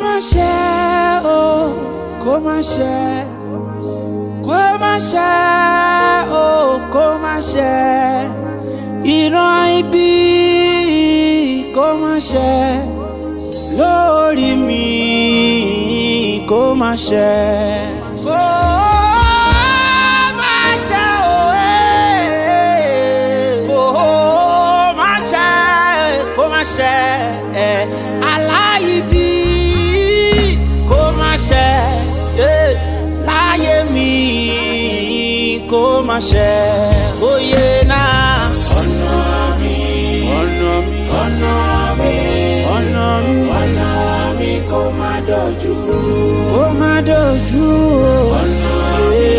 má ṣe o kó má ṣe kó má ṣe o kó má ṣe ìran ibi kó má ṣe lórí mi kó má ṣe kó má ṣe o kó má ṣe aláìbí kó má ṣe láyé mi kó má ṣe oyè náà ọ̀nà mi ọ̀nà mi ọ̀nà mi ọ̀nà mi ọ̀nà mi kó má dojúrú kó má dojúrú ọ̀nà mi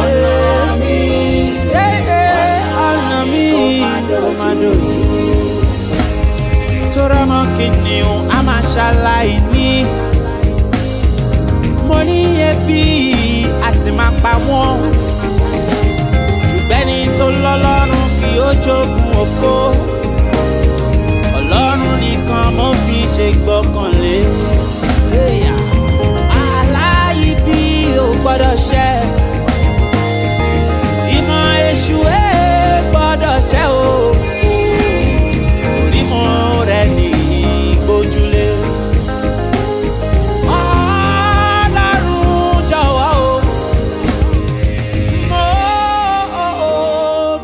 ọ̀nà mi ọ̀nà mi kó má dojúrú. Tora mo kìnìún a máa ṣaláìní mo ní ebi a sì máa pa wọ́n ṣùgbọ́n ẹni tó lọ́lọ́run kì ó jogún òfo Ọlọ́run nìkan mo fi ṣe gbọ́kànlé aláìbí ò gbọ́dọ̀ ṣẹ ìmọ̀ èṣù gbọ́dọ̀ ṣẹ o torí mo rẹ̀ ní gbójúlé Ọlọ́run jọ̀wọ́ o mo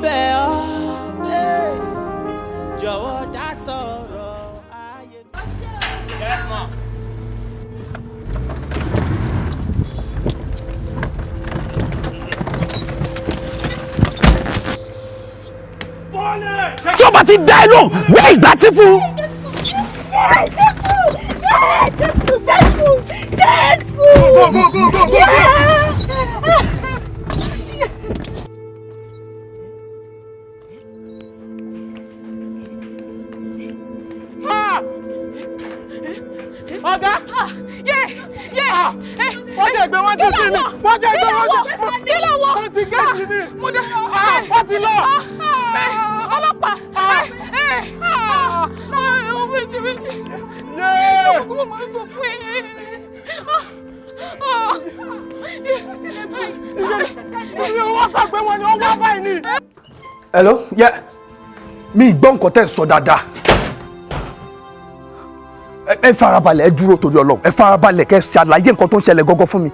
bẹ̀ ọ́ jọ̀wọ́ dá sọ̀rọ̀ ayé mi. Yes, ma. tí o bá ti dá ẹ lóhùn gbé ìgbà tí fún. Jésù. Ọ̀gá. Wọ́n jẹ́ ìgbé wọn ti sí mi. Wọ́n jẹ́ ìgbé wọn ti sí mi. Kí ló wọ́? Wọ́n ti gẹ́ẹ̀sì mi. Wọ́n ti lọ. Ọlọ́pàá. Ọkùnrin máa ń sọ fún ẹ. Wọ́n gbàgbé wọn ni wọ́n wá báyìí ni. Hello, yeah. Mi gbọ́ nǹkan tẹ́ ń sọ dáadáa. Ẹ farabalẹ̀ ẹ dúró torí Ọlọ́run. Ẹ farabalẹ̀ kẹ́ ṣàlàyé nǹkan tó ń ṣẹlẹ̀ gọ́gọ́ fún mi.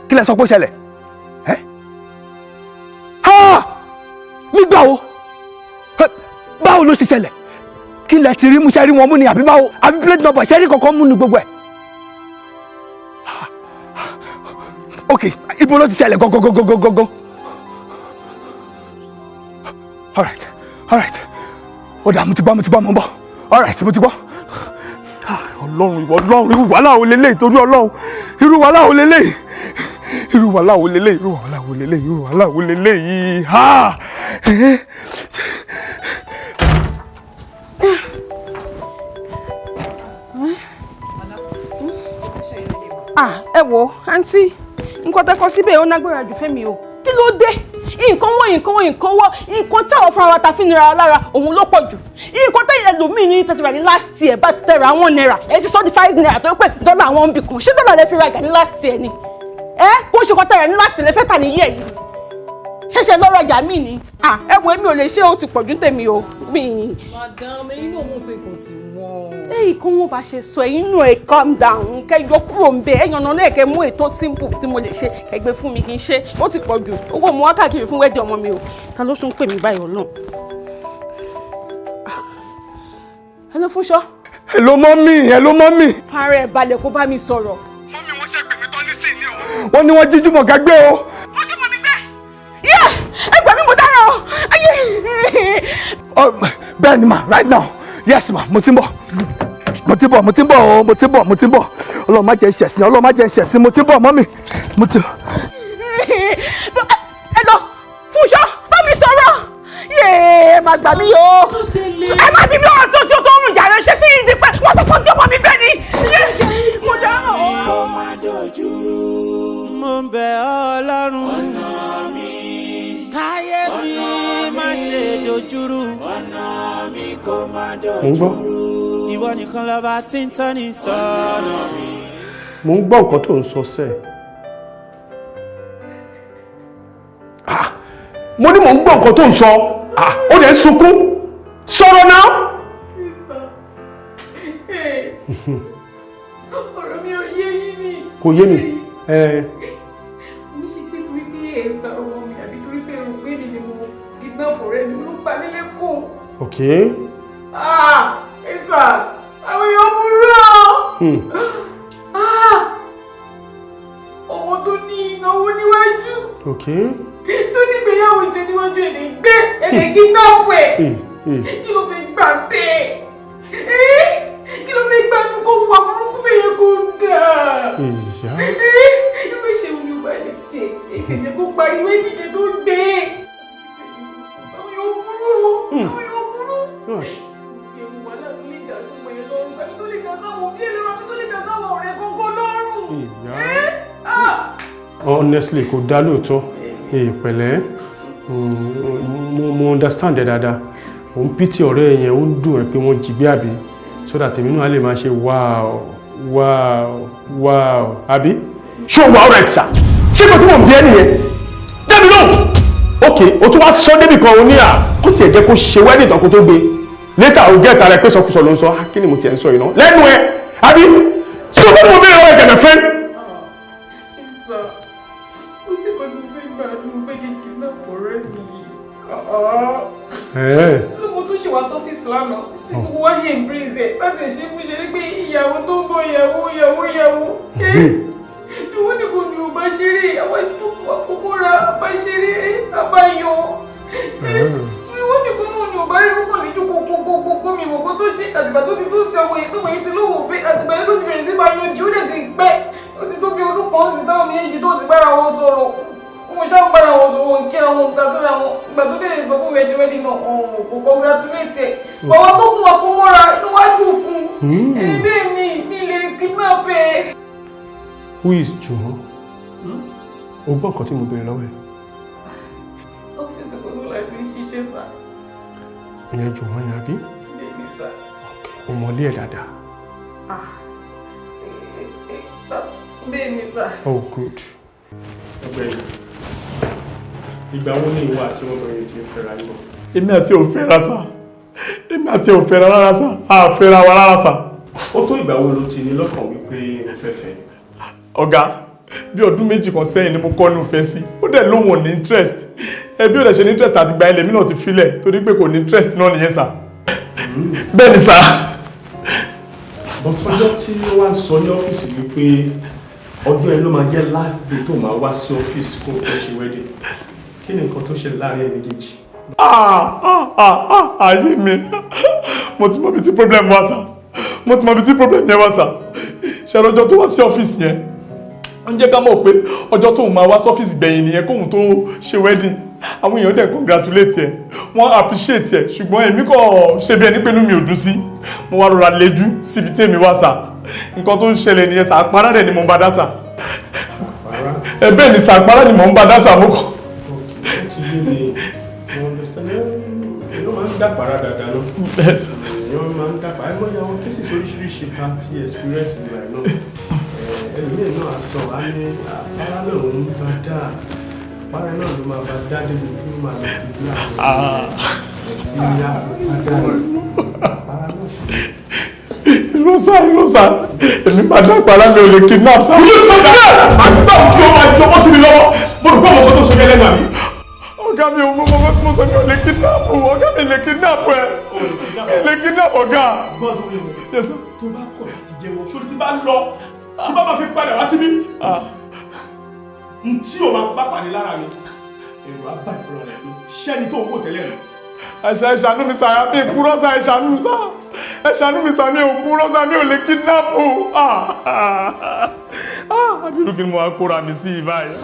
Kí lẹ sọ pé ó ṣẹlẹ̀? Nígbà wo? Báwo ló ṣe ṣẹlẹ̀? Kí lẹ ti rí mú ṣe rí wọn mú ni àbí báwo? Àbí plate number ṣe rí kankan mú ni gbogbo ẹ̀? Ok, ibo ló ti ṣẹlẹ̀ gọ́gọ́gọ́gọ́gọ́gọ́? Alright. Ó dà mo ti gbọ́ mo ń bọ̀. Alright, mo ti gbọ́. Ọlọ́run ìwọ Ọlọ́run irú wàhálà wo lélẹ̀ torí Ọlọ́run irú wàhálà wo lélẹ̀ yìí Ẹ wo àǹtí nǹkan tẹ́ kọ síbẹ̀ ó nágbára jù fẹ́mi o kí ló dé nǹkan nǹkan táwọn fúnra wa ta fi nira lára òun ló pọ̀ jù nǹkan tẹ́ ẹlòmíì ní tẹ́tìrà ní last year bá ti tẹ̀ra £1 ẹ ti sọ di £5 tó pé dọ́là àwọn ń bì kan ṣé dọ́là lẹ fi ra ìgbà ní last year ni kó ṣe kọ́ tẹ̀ra ní last year lẹ fẹ́ tà ní year yìí ṣẹ̀ṣẹ̀ lọ́rọ̀ ọjà mi ni ẹ wo èmi ò lè ṣe ó ti pọ̀jù tèmi o mi. madam ẹ̀yin náà mọ̀ pé kò tí wọ́n. kó wọ́n bá ṣe sọ ẹ̀yin náà ẹ calm down kẹjọ kúrò ń bẹ ẹ̀yàn náà lẹ́ẹ̀kẹ́ mú ètò simple tí mo lè ṣe kẹgbẹ́ fún mi kì í ṣe ó ti pọ̀jù owó mo wá káàkiri fún wẹ́ẹ̀dì ọmọ mi o ta ló tún pè mí báyìí Ọlọ́run. hello Fúnṣọ́. hello mọ́mì. fara ẹ̀ balẹ̀ kó bá mi sọ̀rọ̀. mọ́mì wọ́n ṣe pè mí tán nísìnyí o. wọ́n ní wọ́n jíjú mọ̀gá gbé o. Ẹgbẹ́ mi mo dára o. Bẹ́ẹ̀ ni ma right now yes ma mo ti ń bọ̀ Ọlọ́run má jẹ́ ṣẹ̀sín mo ti ń bọ̀ mọ́mì mo ti. Ẹ lọ Fúnṣọ́ bá mi sọ̀rọ̀ ẹ má gbà mí o ẹ má bí mi ọ̀rọ̀ tí o tó ń rìn yàrá ṣé tí ìdí pẹ́ wọ́n sọ fún ọjọ́ mi bẹ́ẹ̀ ni mo dára o. Mo bẹ̀ Ọlọ́run ọ̀nà mi káyé mi má ṣe dojúrú ọ̀nà mi kò má dojúrú ìwọ nìkan lọ́ba tí ń tọ́ ní sọ́nà mi. Mo ń gbọ́ nǹkan tó ń sọ sẹ́ẹ̀. Mo ní mo ń gbọ́ nǹkan tó ń sọ. Ó lè sunkún. Sọ̀rọ̀ náà. Ọ̀rọ̀ mi ò yé yín ni. Kò yé mi. Mo ṣe pé torí pé ẹ̀ka ọmọ mi àbí torí pé ẹ̀rù pé mi ni mo kidnap ọ̀rẹ́ mi ló pa nílé kù. Okay. Ẹ̀sà, àwọn èèyàn burú ọ́. Ọmọ tó ní ìnáwó níwájú. Okay. Tó ní ìgbéyàwó jẹ níwájú ẹ̀dẹ̀ gbé ẹ̀dẹ̀ kidnap ẹ̀. Kí ló fẹ́ gbà bẹ́ẹ̀? Kí ló fẹ́ gbà nù kó wà burúkú bẹ́ẹ̀ kó dà? Ìyá. Ìwé ṣe òun yóò bá lè ṣe ètò ìdè kó pariwo ìdíje tó dé. Àwọn èèyàn burú o. Àwọn èèyàn burú. Ti ewu wà láti lè dà sí ọmọ yẹn lọ́rùn. Gbàgbé tó lè dà sáwọn òbí ẹ̀ lọ́rùn. Tó lè dà sáwọn ọ̀rẹ́ gbọ́ngàn lọ́rùn. Ìyá. Honestly, kò dá lóòótọ́. Pẹ̀lẹ́. Mo understand ẹ dáadáa. Ó ń pity ọ̀rẹ́ yẹn, ó ń dùn ẹ́ pé wọ́n jí gbé àbí. So that èmi náà lè máa ṣe wow àbí. Ṣé o wà ọ̀rẹ́ ṣá? Ṣé kò tí mò ń bí ẹ nìyẹn? Débi náà. Ok, o tún wá sọ débi kan o ní kó tiẹ̀ jẹ́ kó ṣe wedding tán kó tó gbé. Later o get ara ẹ pé sọkúsọ ló ń sọ. Kí ni mo tiẹ̀ ń sọ yìí náà? Lẹ́nu ẹ àbí. Ṣé o fẹ́ mú bí ẹ̀rọ ẹ̀jẹ̀ mẹ́fẹ́? Lọ́mọ tó ṣe wá sọ́fíìsì lánàá, tí gbogbo wá yé ìbíríṣẹ̀ láti ṣe fún ṣe pé ìyàwó tó ń bọ̀ ìyàwó. Ìwọ́n ní kò ní ò bá ṣeré, àwọn ìdúkú àkókòrà bá ṣeré, àbáyọ. Ìwọ́n ní kò ní ò bá rí rúkọ̀ ní ju gbogbo mi mọ̀kọ́ tó jẹ́ àtìgbà tó ti tó sí ọmọ yìí tó mọ̀ yìí ti lówó òfin àtìgbà yìí ló ti bẹ̀rẹ̀ sí máa yanjú ó dẹ̀ ti pẹ́. Ó ti tó bí ọdún kan sí táwọn méjì tó ti bára wọn sọ̀rọ̀. Mo ṣá ń bára wọn sọ̀rọ̀ kí àwọn òǹkà síra wọn ìgbà tó dé sọ fún mi ẹṣin wedding náà kò congratulate ẹ̀. Bàbá tó kún ọkọ mọ́ra inú wá dùn fún un. Ẹni bẹ́ẹ̀ ni mi lè kidnap ẹ̀. Who is Juwon? O gbọ́ nǹkan tí mo béèrè lọ́wọ́ ẹ̀. Ọ́fíìsì kò ní láti ṣiṣẹ́ sá. Ìyẹn Juwon yẹn àbí? Bẹ́ẹ̀ni sá. O mọ̀lé ẹ̀ dáadáa. Bẹ́ẹ̀ni sá. Oh good. Ọ̀gbẹ́ni, ìgbà wo ni ìwọ àti ọmọbìnrin ti fẹ́ra yín? Èmi àti ò fẹ́ra sá. Èmi àti ò fẹ́ra rárá sá. A fẹ́ra wa rárá sá. Ó tó ìgbà wo ló ti ní lọ́kàn wípé o fẹ́ fẹ́? Ọ̀gá, bí ọdún méjì kan sẹ́yìn ni mo kọ́ ní ìfẹ́ sí. Ó dẹ̀ lóhùn ní interest. Ẹbí ò dẹ̀ ṣe ní interest àti gba ilẹ̀ mi náà ti filẹ̀ torí pé kò ní interest náà nìyẹn sá. Bẹ́ẹ̀ ni sá. Ọjọ́ tí ó wá ń sọ ní ọ́fíìsì wípé ọjọ́ ẹ ló máa jẹ́ last day tó máa wá sí ọ́fíìsì kó tó ṣe wedding. Kí ni nǹkan tó ṣe láàrin ẹ̀ méjèèjì? Ayé mi. Mo ti mọ̀ bí tí problem wá sá. Mo ti mọ̀ bí tí problem yẹn wá sá. Ṣé ọjọ́ tó wá sí ọ́fíìsì yẹn? Ó ń jẹ́ ká mọ̀ pé ọjọ́ tóun máa wá sọ́fíìsì gbẹ̀yìn nìyẹn kóun tó ṣe wedding. Àwọn èèyàn dẹ̀ congratulate ẹ̀. Wọ́n appreciate ẹ̀. Ṣùgbọ́n èmi kò ṣe bí ẹni pé inú mi ò dùn sí. Mo wá rọra lejú síbi tí èmi wá sá. Nǹkan tó ń ṣẹlẹ̀ nìyẹn sá. Àpárá dẹ̀ ni mo ń bá dá sá. Bẹ́ẹ̀ ni sá, àpárá ni mo ń bá dá sá. Mo kọ́. Èèyàn máa ń dàpàrà dáadáa náà. Èèyàn máa ń dàpàrà. Ẹgbọ́n ya àwọn cases oríṣiríṣi ká tí experience nígbà náà. Ẹlòmíràn náà sọ wá ní àpárá náà ń bá dá. Àpárá náà ló máa bá dá débi kí ó máa lọ sí ilé àwọn ẹ̀tí ní àpárá náà. Ìrọ́sà. Èmi máa dàpàrà mi ò lè kidnap sá. Will you stop that? Àgbà òjò máa jọ wọ́n sí mi lọ́wọ́. Bọ́dù kọ́ ọmọ kan tó sọ yẹn lẹ́nu àmì. Ọ̀gá mi ò mú ọmọ tí mo sọ mi ò lè kidnap ọ̀gá mi lè kidnap ẹ̀. Lè kidnap ọ̀gá. Tó bá kọ̀ láti jẹ́wọ́, ṣó tí bá lọ, tí bá máa fi padà wá síbí. Tí o máa bá pàdé lára mi, èrò á bá ìfúnra rẹ̀ pé ṣẹ́ni tó ń wò tẹ́lẹ̀ rẹ̀. Ẹ ṣàánú mi sá, mi ìpúrọ́ sá, ẹ ṣàánú mi sá. Ẹ ṣàánú mi sá, mi ò púrọ́ sá, mi ò lè kidnap o. Àbírú kí ni mo wá kóra mi sí báyìí.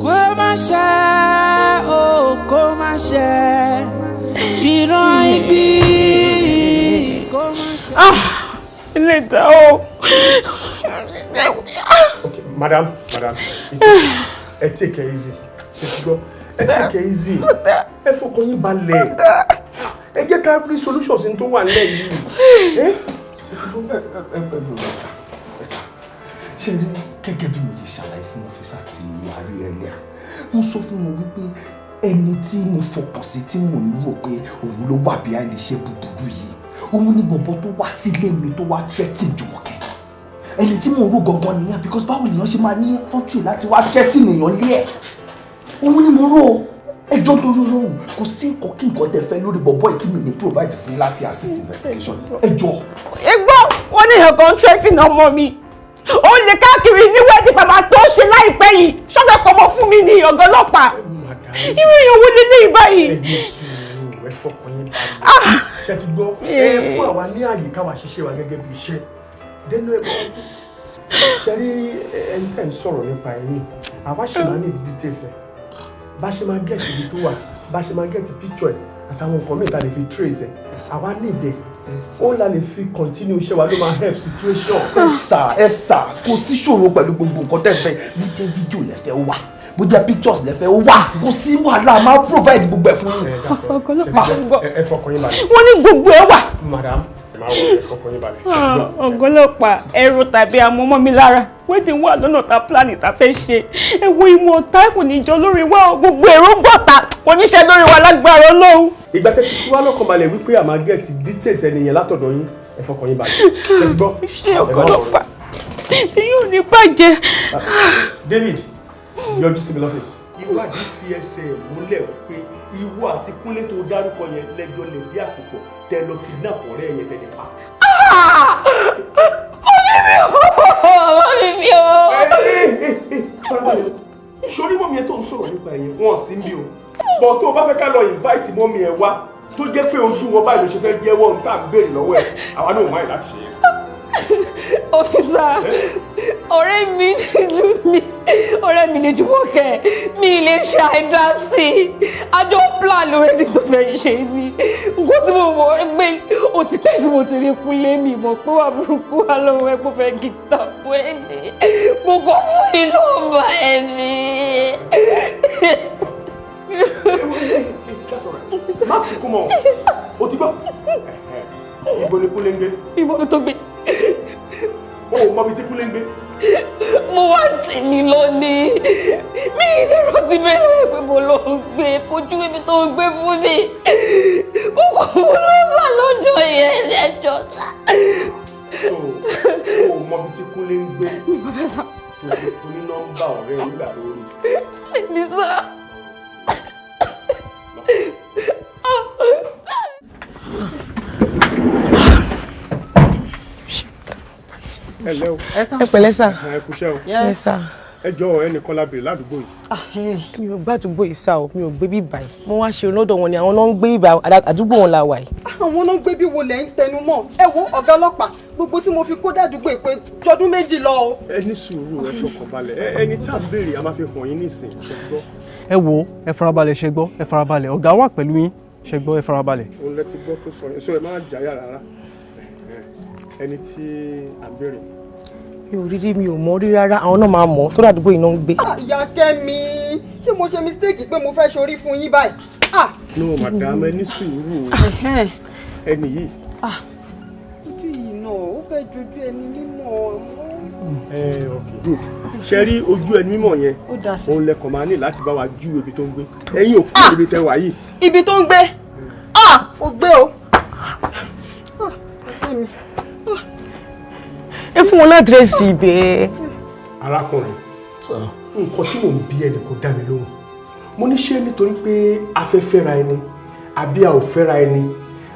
Kó má ṣe o, kó má ṣe ìran ibi. Kó má ṣe. Ilé ìta o. Okay, madam, ẹ take it easy. Ṣé ti gbọ́? Ẹ take it easy. Ẹ fọkàn yín balẹ̀. ẹ jẹ́ ká rí solutions tó wà nílẹ̀ yìí. Ṣé ti bọ́ ẹ̀sà ṣe rí gẹ́gẹ́ bí mo ṣe ṣàlàyé fún ọ́fíìsà tí àárí ẹlẹ́à wọ́n sọ fún wọn wípé ẹni tí mo fọkàn sí tí mo ń rò pé òun ló wà behind iṣẹ́ búburú yìí òun ni bọ̀bọ̀ tó wá sílé mi tó wá threatening Jùmọ̀kẹ́ ẹni tí mo rò gangan nìyẹn because báwo lèèyàn ṣe máa ní fọ́tù láti wá threatening èèyàn lé ẹ̀ òun ni mo rò ẹjọ́ tó lóhùn kò sí nǹkan kí nǹkan tẹ fẹ́ lórí bọ̀bọ̀ yìí tí mi ní provide fún yín láti assist investigation ẹjọ́. ẹgbọ́n wọn ní èèyàn kan threatening ọmọ mi ó lè káàkiri ní wẹ́ẹ̀dì bàbá tó ṣe láìpẹ́ yìí ṣọ́fẹ́ kọ́ mọ́ fún mi ní ọ̀gá ọlọ́pàá irú èèyàn wo lélẹ́yìí báyìí. ẹ fọkàn yín balẹ̀ ṣe ti gbọ́ ẹ fún àwa ní àyè káwa ṣiṣẹ́ wa gẹ́gẹ́ bí iṣẹ́ dẹ́nu ẹ̀ ṣe rí ẹni tẹ́ ń sọ̀rọ̀ nípa ẹ̀yìn àwa ṣe máa ní details ẹ̀ bá ṣe máa gẹ̀ẹ́tì ibi tó wà bá ṣe máa gẹ̀ẹ́tì picture ẹ̀ àtàwọn nǹkan mìíràn lè fi trace ẹ̀ àwa ní ìdẹ̀ ó la lè fi continue iṣẹ́ wa ló máa help situation. ẹ sà kò sí ṣòro pẹ̀lú gbogbo nǹkan tẹ́ fẹ́ bí jẹ́ fídíò lẹ́fẹ̀ẹ́ ó wà bó jẹ́ pictures lẹ́fẹ̀ẹ́ ó wà kò sí wàhálà máa provide gbogbo ẹ̀ fún yín. ẹ fọkàn yín balẹ̀. wọ́n ní gbogbo ẹ̀ wà. madam máa wọ ẹ fọkàn yín balẹ̀. ọ̀gọ́lọ́pàá ẹrù tàbí amọ́mọ́ mi lára wedding wà lọ́nà tá plan tá fẹ́ ṣe ewu ìmọ̀ ọ̀tá kò ní jọ lórí wa gbogbo èrò gbọ̀tà oníṣẹ́ lórí wa lágbára Ọlọ́run. ìgbà tẹ́ ti fi wá lọ́kàn balẹ̀ wípé a máa get details ẹni yẹn látọ̀dọ̀ yín ẹ fọkàn yín balẹ̀ ṣe ti gbọ́. ṣé ọ̀gọ́lọ́pàá tí yóò ní bàjẹ́. David yọjú síbi lọ́fíìsì. ìwádìí fi ẹsẹ̀ múlẹ̀ wípé ìwọ àti Kúnlé tó dárúkọ yẹn lẹ́jọ́ lè bí àkókò tẹ lọ kidnap ọ̀rẹ́ yẹn tẹ̀lé pa. Ọmọ mi o. Sori mọ́mí ẹ tó ń sọ̀rọ̀ nípa ẹ̀yẹn wọ́n sí ń bí o. Bọ̀ tó o bá fẹ́ ká lọ invite mọ́mí ẹ wá tó jẹ́ pé ojú wọn báyìí ló ṣe fẹ́ jẹ́wọ́ ohun tá à ń béèrè lọ́wọ́ ẹ̀ àwa náà máa láti ṣe yẹn. Ọ́físà, ọ̀rẹ́ mi ni Jùmọ̀kẹ́ mi lè ṣe àìdá sí i. Àjọ plan lórí tó fẹ́ ṣe ni. Nǹkan tí mo mọ̀ pé o ti pẹ́ sí mo ti rí Kúnlé mi mọ̀ pé wà burúkú wà lọ́wọ́ ẹ kó fẹ́ gíta fún ẹni. Mo kọ́ fún inú ọba ẹni. Má sunkún mọ́ o ti gbọ́. Ibo ni Kúnlé ń gbé? Ibo tó gbé. O mọ bí tí Kúnlé ń gbé? Mo wá tì mí lónìí. Mi ìlérò ti bẹ̀rẹ̀ pé mo lọ gbé kojú ibi tó gbé fún mi. Mo kò ló wà lọ́jọ́ yẹn lẹ́jọ́ sá. O mọ bí tí Kúnlé ń gbé? Tó ti fún ní nọ́mbà ọ̀rẹ́ nígbà tó rí. Èmi sá. Hello. Ẹ pẹ̀lẹ́ sà. Ẹ kúṣẹ́ o. Yes sà. Ẹ jọ̀ọ́ ẹnìkan la béèrè ládùúgbò yìí. Mi ò gbàdúgbò yìí sá o, mi ò gbé bí báyìí. Mo wá ṣe lọ́dọ̀ wọn ni àwọn náà ń gbé ibà àdúgbò wọn la wà yìí. Àwọn náà ń gbé bí wo lẹ̀ ń tẹnu mọ́. Ẹ wo ọ̀gá ọlọ́pàá gbogbo tí mo fi kó dàdúgbò ìpè jọdún méjì lọ o. Ẹ ní sùúrù ẹ fọkàn balẹ̀ ẹni tá à ń béèrè a máa fi hàn yín nísìn ṣe gbọ́. Ẹ wo ẹ farabalẹ̀ ṣe gbọ́ ẹ farabalẹ̀ ọ̀gá wà pẹ̀lú yín ṣe gbọ́ ẹ farabalẹ̀. Òun lẹ ti gbọ́ tó sọ yẹn so ẹ má jáyà rárá ẹni tí à ń béèrè. Mi ò rí mi ò mọ̀ rí rárá àwọn náà máa mọ̀ tó dàdúgbò yìí náà ń gbé. Ìyá Kẹ́mi ṣé mo ṣe mistake pé mo fẹ́ ṣorí fún yín báyìí? No madam ẹ ní sùúrù ẹni yìí. Ojú yìí náà ó fẹ́ jojú ẹni mímọ́. Okay good ṣe rí ojú ẹni mímọ́ yẹn òun lẹkọọ máa ní láti bá wa jú ibi tó ń gbé ẹ̀yin ò kú ibi tẹ́ wà yìí. Ibi tó ń gbé ó gbé o. Ẹ fún wọn ládírẹ́sì ibẹ̀. Arákùnrin nǹkan tí mò ń bí ẹni kò dá mi lóhùn mo ní ṣé nítorí pé a fẹ́ fẹ́ra ẹni àbí a ò fẹ́ra ẹni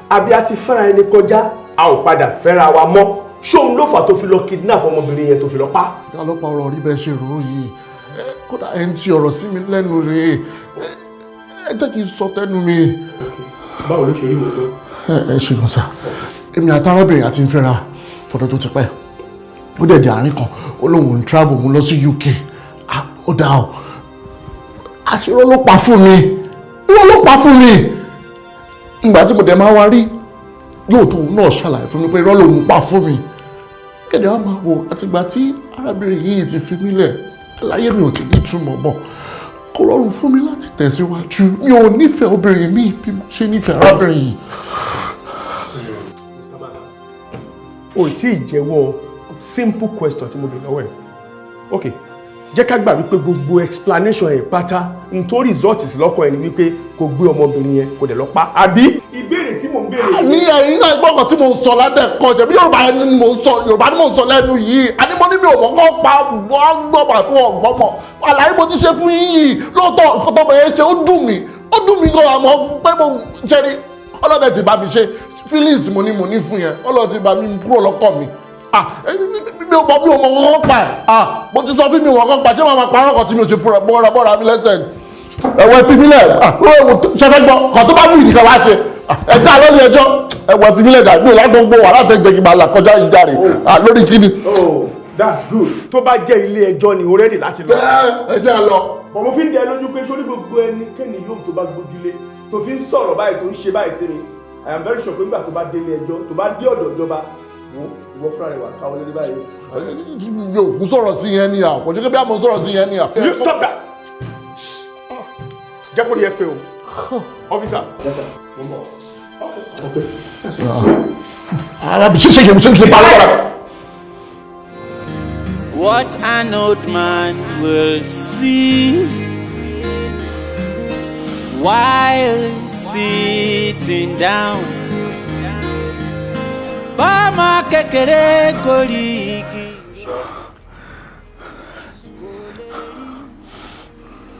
àbí a ti fẹ́ra ẹni kọjá a ò padà fẹ́ra wa mọ́ ṣóun ló fà tó fi lọ kidnap ọmọbìnrin yẹn tó fi lọ pa. ọlọ́pàá ọ̀rọ̀ rí bẹ́ẹ̀ ṣe rò ó yìí kódà ẹ̀ ń ti ọ̀rọ̀ sí mi lẹ́nu rẹ̀ ẹ jẹ́ kí n sọ tẹ́nu mi. Báwo ló ṣe rí wòó tó. ẹ ṣe gan sa èmi àti arábìnrin àti ń fẹ́ra fọdún tó ti pẹ́ ó dẹ̀ di àárín kan ó lóun ń travel mú lọ sí UK ó dá o àṣírọ́ ló pa fún mi irọ́ ló pa fún mi ìgbà tí mo dẹ̀ máa wá rí yóò tóun náà ṣàlàyé fún mi pé irọ́ lòun pa fún mi kéde wá máa wò àtìgbà tí arábìnrin yìí ti fi mí lẹ̀ láyé mi ò ti ní túmọ̀ mọ́ kò rọrùn fún mi láti tẹ̀síwájú. Mi ò nífẹ̀ẹ́ obìnrin mi bí mo ṣe nífẹ̀ẹ́ arábìnrin yìí. O tí ì jẹ́wọ́ simple question tí mo bèèrè lọ́wọ́ ẹ̀. Ok, jẹ́ ká gbà wípé gbogbo explanation ẹ̀ pátá nítorí result sí lọ́kàn ẹ̀ ni wípé kò gbé ọmọbìnrin yẹn kò dẹ̀ lọ pa àbí. Ìbéèrè tí mò ń béèrè. Ní ẹ̀yin náà gbọ́kàn tí mo ń sọ látẹ̀kọ́ ṣe bí Yorùbá ni mo ń sọ Yorùbá ni mo ń sọ lẹ́nu yìí. Àní mo ní mi ò mọ̀kọ́ pa wọ́n gbọ́ pàtó ọ̀gbọ́mọ̀. Àlàyé mo ti ṣe fún yín yìí lóòótọ́ nǹkan tó bẹ̀rẹ̀ ṣe ó dùn mí gan àmọ́ pé mo ṣe rí ọlọ́dẹ ti bá mi ṣe feelings mo ní fún yẹn ọlọ́dẹ ti bá mi kúrò lọ́kọ̀ mi. Mi ò mọ̀ wọ́n pa mo ti sọ fún mi wọ́n pa ṣé màá máa parọ́ kan tí mi ò ṣe fúnra bọ́ra mi lẹ́sẹ̀ ẹ̀wọ̀ fi mílẹ̀ ṣẹfẹ́ gbọ́ kan tó bá mú ìdíkà wá ṣe ẹ̀jẹ̀ àlọ́ ní ẹjọ́ ẹ̀wọ̀ fi mílẹ̀ dàbí ìlàgbọ̀ngbò wà láti ẹ̀jẹ̀ kí n máa là kọjá ìjà rẹ̀ lórí kíni. That's good. Tó bá jẹ́ ilé ẹjọ́ ni o ready láti lọ. Ẹ jẹ́ lọ. Bọ̀ mo fi ń dẹ lójú pé sórí gbogbo ẹnikẹ́ni yóò tó bá gbójúlé tó fi ń sọ̀rọ̀ báyìí tó ń ṣe báyìí sí mi. I am very sure pé nígbà tó bá dé ilé ẹjọ́ tó bá dé ọ̀dọ̀ ìjọba ìwọ fúnra rẹ̀ wà káwọn lórí báyìí. Mi ò kú sọ̀rọ̀ sí yẹn ní à kò jẹ́ kí bí a mọ̀ sọ̀rọ̀ sí yẹn ní à. You stop that. Jẹ́ kó rí ẹ pé o. Officer. Yes sir. Mo ń bọ̀. Okay. Arábì ṣe pa lọ́wọ́. What an old man will see while sitting down. Bama kékeré koríki.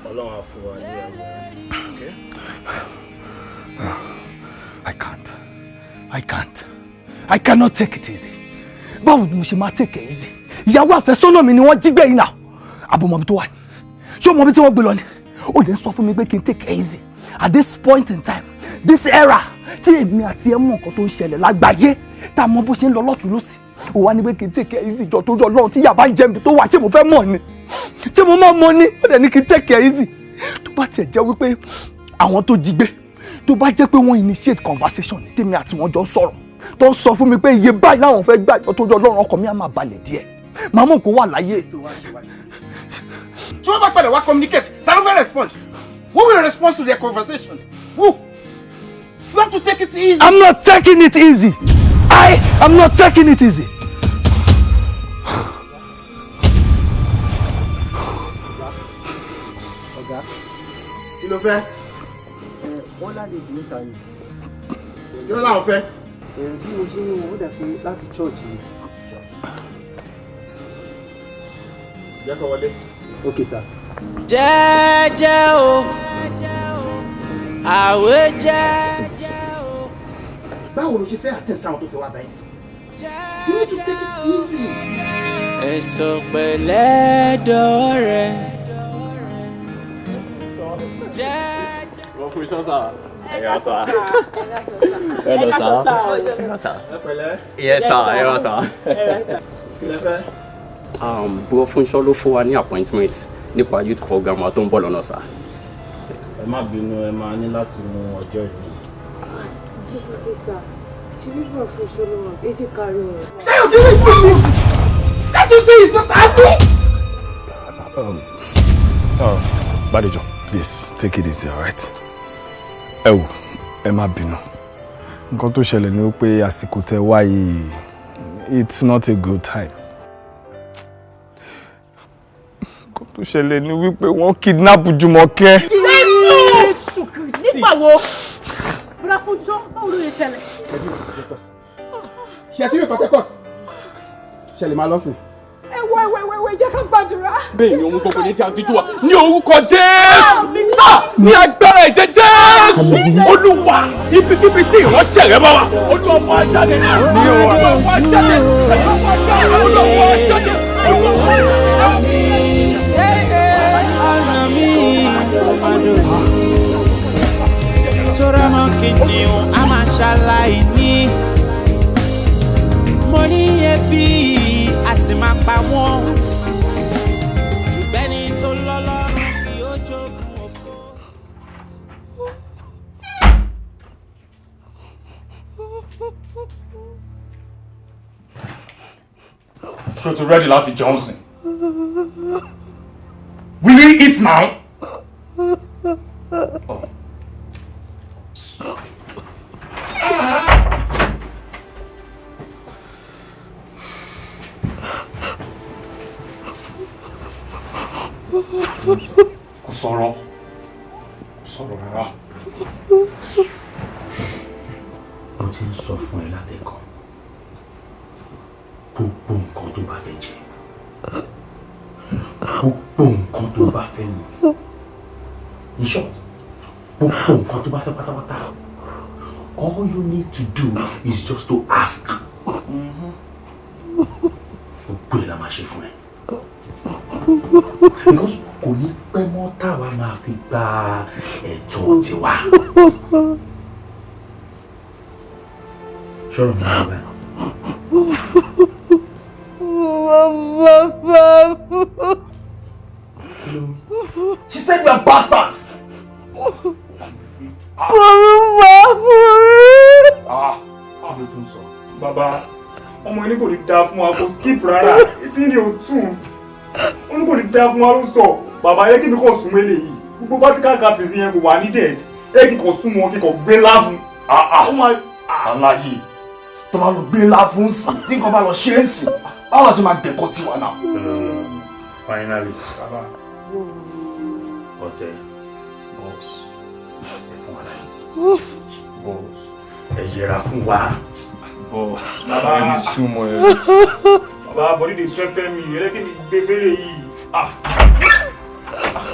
Ọlọ́run á fún wa ní I cannot take it easy. Báwo ni mo ṣe máa take it easy? Ìyàwó àfẹ́sọ́nà mi ni wọ́n jí gbẹ̀yìn náà. Àbọ̀mọ̀bí tó wà ní. Ṣé o mọ̀ bí tí wọ́n gbé lọ ni? Ó lè sọ fún mi pé kí n take it easy. At this point in time, this era, tí èmi àti ẹ mọ̀ nǹkan tó ń ṣẹlẹ̀ lágbàáyé, tá a mọ̀ bó ṣe ń lọ lọ́tùn lósì. Ó wá ní pé kí n take it easy jọ tó jọ lọ́run tí ìyá bá ń jẹ́ mi tó wà ṣé mo fẹ́ mọ̀ ni? Ṣé mo máa mọ̀ ni? Ó dẹ̀ ní kí n take it easy. Tó bá tiẹ̀ jẹ́ wípé àwọn tó jí gbé, tó bá jẹ́ pé wọ́n initiate conversation ní tèmi àti wọn jọ ń sọ̀rọ̀, tó ń sọ fún mi pé iye báyìí láwọn fẹ́ gbà jọ tó jọ lọ́run ọkọ mi á máa balẹ̀ díẹ̀. Màmá kò wà láyé. Tí wọ́n bá padà wá communicate, ta ló fẹ́ respond? Who will respond to their conversation? Who? You have to take it easy. I'm not taking it easy. I am not taking it easy. Ọ̀gá, kí ló fẹ́? Wọ́n lálejò níta ni. Kí ló láwọn fẹ́? Bí mo ṣe ń wò ó dà pé láti church ni. Jẹ́ kó wọlé. Okay sir. Jẹ́jẹ́ o, àwẹ̀ jẹ́jẹ́ o. Báwo ló ṣe fẹ́ àtẹ̀sí àwọn tó fẹ́ wá báyìí sí? You need to take it easy. Ẹ̀sọ̀ pẹ̀lẹ́ dọ̀rẹ́. Jẹ́jẹ́. Wọ́n fún iṣẹ́ sá. Ẹ̀yà sá. Ẹ̀yà sá. Ẹ̀yà sá. Ẹ pẹ̀lẹ́. Ẹ̀yà sá. Ẹ̀yà sá. Kí lẹ fẹ́? Bro Fúnṣọ́ ló fún wa ní appointment nípa youth program wa tó ń bọ̀ lọ́nà sá. Ẹ má bínú, ẹ máa ní láti mú ọjọ́ ìlú. Say you give it for me. Can't you see it's not happy? Bádéjọ, please take it easy, alright? Ẹ wò, ẹ má bínú. Nǹkan tó ṣẹlẹ̀ ni pé àsìkò tẹ́ wá yìí, it's not a good time. Nǹkan tó ṣẹlẹ̀ ni wípé wọ́n kidnap Jùmọ̀kẹ́. Jésù Kristi. Nígbà wo? Bùrọ̀ Fúnṣọ́, báwo ló lè ṣẹlẹ̀? Ṣé tí mi kọ́ tẹ́kọ̀s? Ṣẹlẹ̀ máa lọ́sìn. Ẹ̀wọ̀ jẹ́ ká gbàdúrà. Bẹ́ẹ̀ ni ohun gbogbo ní tí a fi tú wa ní orúkọ Jésù. Ní agbára ẹ̀jẹ̀ Jésù. Olúwa ibikíbi tí ìránṣẹ́ rẹ bá wà. Olúwa wá jáde. Olúwa wá jáde. Olúwa wá jáde. Olúwa wá jáde. Ọ̀nà mi tóra mọ́ kìnìún a máa ṣaláìní. Mo ní ebi a sì máa pa wọ́n. Ṣùgbọ́n ẹni tó lọ́lọ́run kì ó jogún òfò. Ṣé o ti ready láti Johnson? Will we eat now? Kò sọ̀rọ̀ rárá. Mo ti ń sọ fún ẹ látẹ̀kọ́. Gbogbo nǹkan tó bá fẹ́ jẹ. Gbogbo nǹkan tó bá fẹ́ mu. In short, gbogbo nǹkan tó bá fẹ́ pátápátá. All you need to do is just to ask. Gbogbo ẹ̀ la máa ṣe fún ẹ. Because kò ní pẹ́ mọ́ táwa máa fi gba ẹ̀tọ́ tiwa. Ṣọ́rọ̀ mi náà báyìí. She said we are bastards. Bàbá, ọmọ ẹni kò ní dáa fún wa kò skip rárá. Etí ni ò tún. Ó ní kò ní dáa fún wa ló sọ. Bàbá yẹ kí mi kàn súnmọ́ eléyìí. Gbogbo practical caprice yẹn kò wà ní dead. Ẹ kí kàn súnmọ́ kí kàn gbé láàfún. Ó máa Aláyé tó bá lọ gbé ńlá fún sí tí nǹkan bá lọ ṣe é sí báwo ṣe máa dẹ̀kọ́ tiwa náà. Finally, ọ̀tẹ̀ boss ẹ fún wa láyé. Boss ẹ yẹra fún wa. Boss bàbá ẹni súnmọ́ ẹ. Bàbá bọ́dí de pẹ́pẹ́ mi ẹ̀rẹ́ kí mi gbé fẹ́rẹ̀ yìí.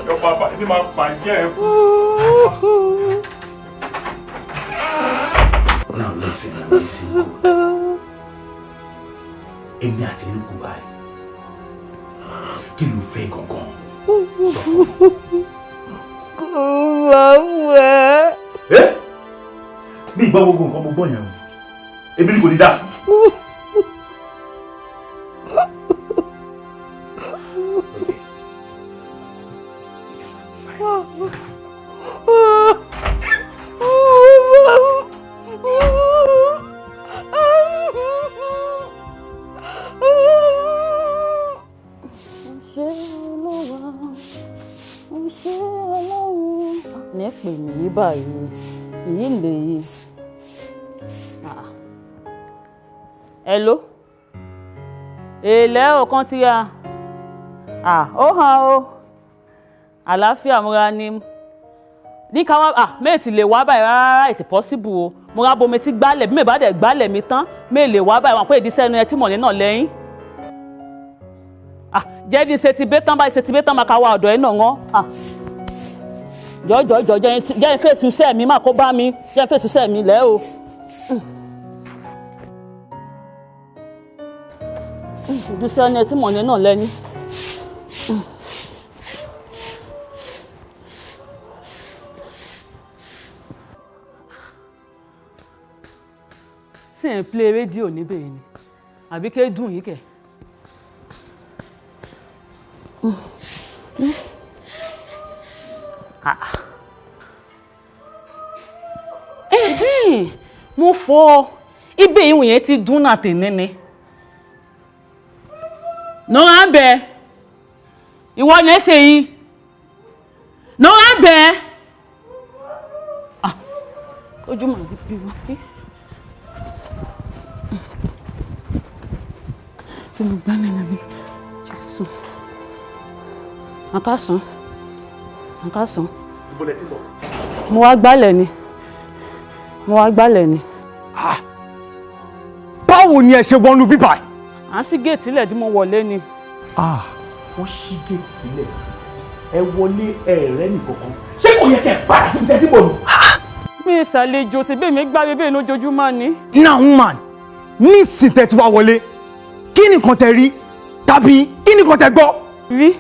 Yọ bàbá ẹni máa pàjẹ́ ẹ kú. Now listen and listen good. Èmi àti Luku báyìí. Kí ló fẹ́ gangan? Sọ fún mi. Bí ìgbà gbogbo nǹkan mo gbọ́ yẹn o. Èmi ni kò ní dá fún. Pè mí báyìí èyí lè yí. Hello èlẹ́ ọ̀kan tí a ó hàn o àlàáfíà múra ní káwá méètì lè wá báyìí rárá it's possible o mo ra bomi tí gbálẹ̀ bí mi bá dẹ̀ gbálẹ̀ mi tán méè lè wá báyìí wọn pé ìdí sẹ́nu ẹ tí mọ̀ ní náà lẹ́yìn jẹ́dí ṣe ti bẹ́ tán báyìí ṣe ti bẹ́ tán máa káwá ọ̀dọ̀ ẹ náà wọ́n jọjọ jẹ́ fèsì iṣẹ́ mi má kó bá mi jẹ́ fèsì iṣẹ́ mi lẹ́ o. Ìdúsẹ́ ẹni tí mọ̀ ní náà lẹ́ni. Sì ń play rédíò níbẹ̀ yìí ni àbí ké dùn yìí kẹ̀. Mo fọ ibẹ̀ ìwọ̀n yẹn ti dún náà tèmi ni. Nọ́ra bẹ̀ ìwọ ní ẹsẹ̀ yìí. Nọ́ra bẹ̀ ojú mà bí wọ́n. Tí mo gbá lẹ́nu mi, Jésù. Àkásán. Ibo lẹ ti bọ̀? Mo wá gbálẹ̀ ni. Báwo ni ẹ ṣe wọnú bíbá? À ń ṣí géètì sílẹ̀ tí mo wọlé ni. Wọ́n ṣí géètì sílẹ̀. Ẹ wọlé ẹ̀rẹ́ nìkankan. Ṣé kò yẹ kẹ́ ẹ padà síbi tẹ́tí bọ̀ nù? Mi ìsàlejò sí bẹ́ẹ̀ mi gbá bébè lójoojúmọ́ ni. Now man, ní ìsìn tẹ́ ti wá wọlé, kí ni nǹkan tẹ́ rí? Tàbí kí ni nǹkan tẹ́ gbọ́? Mi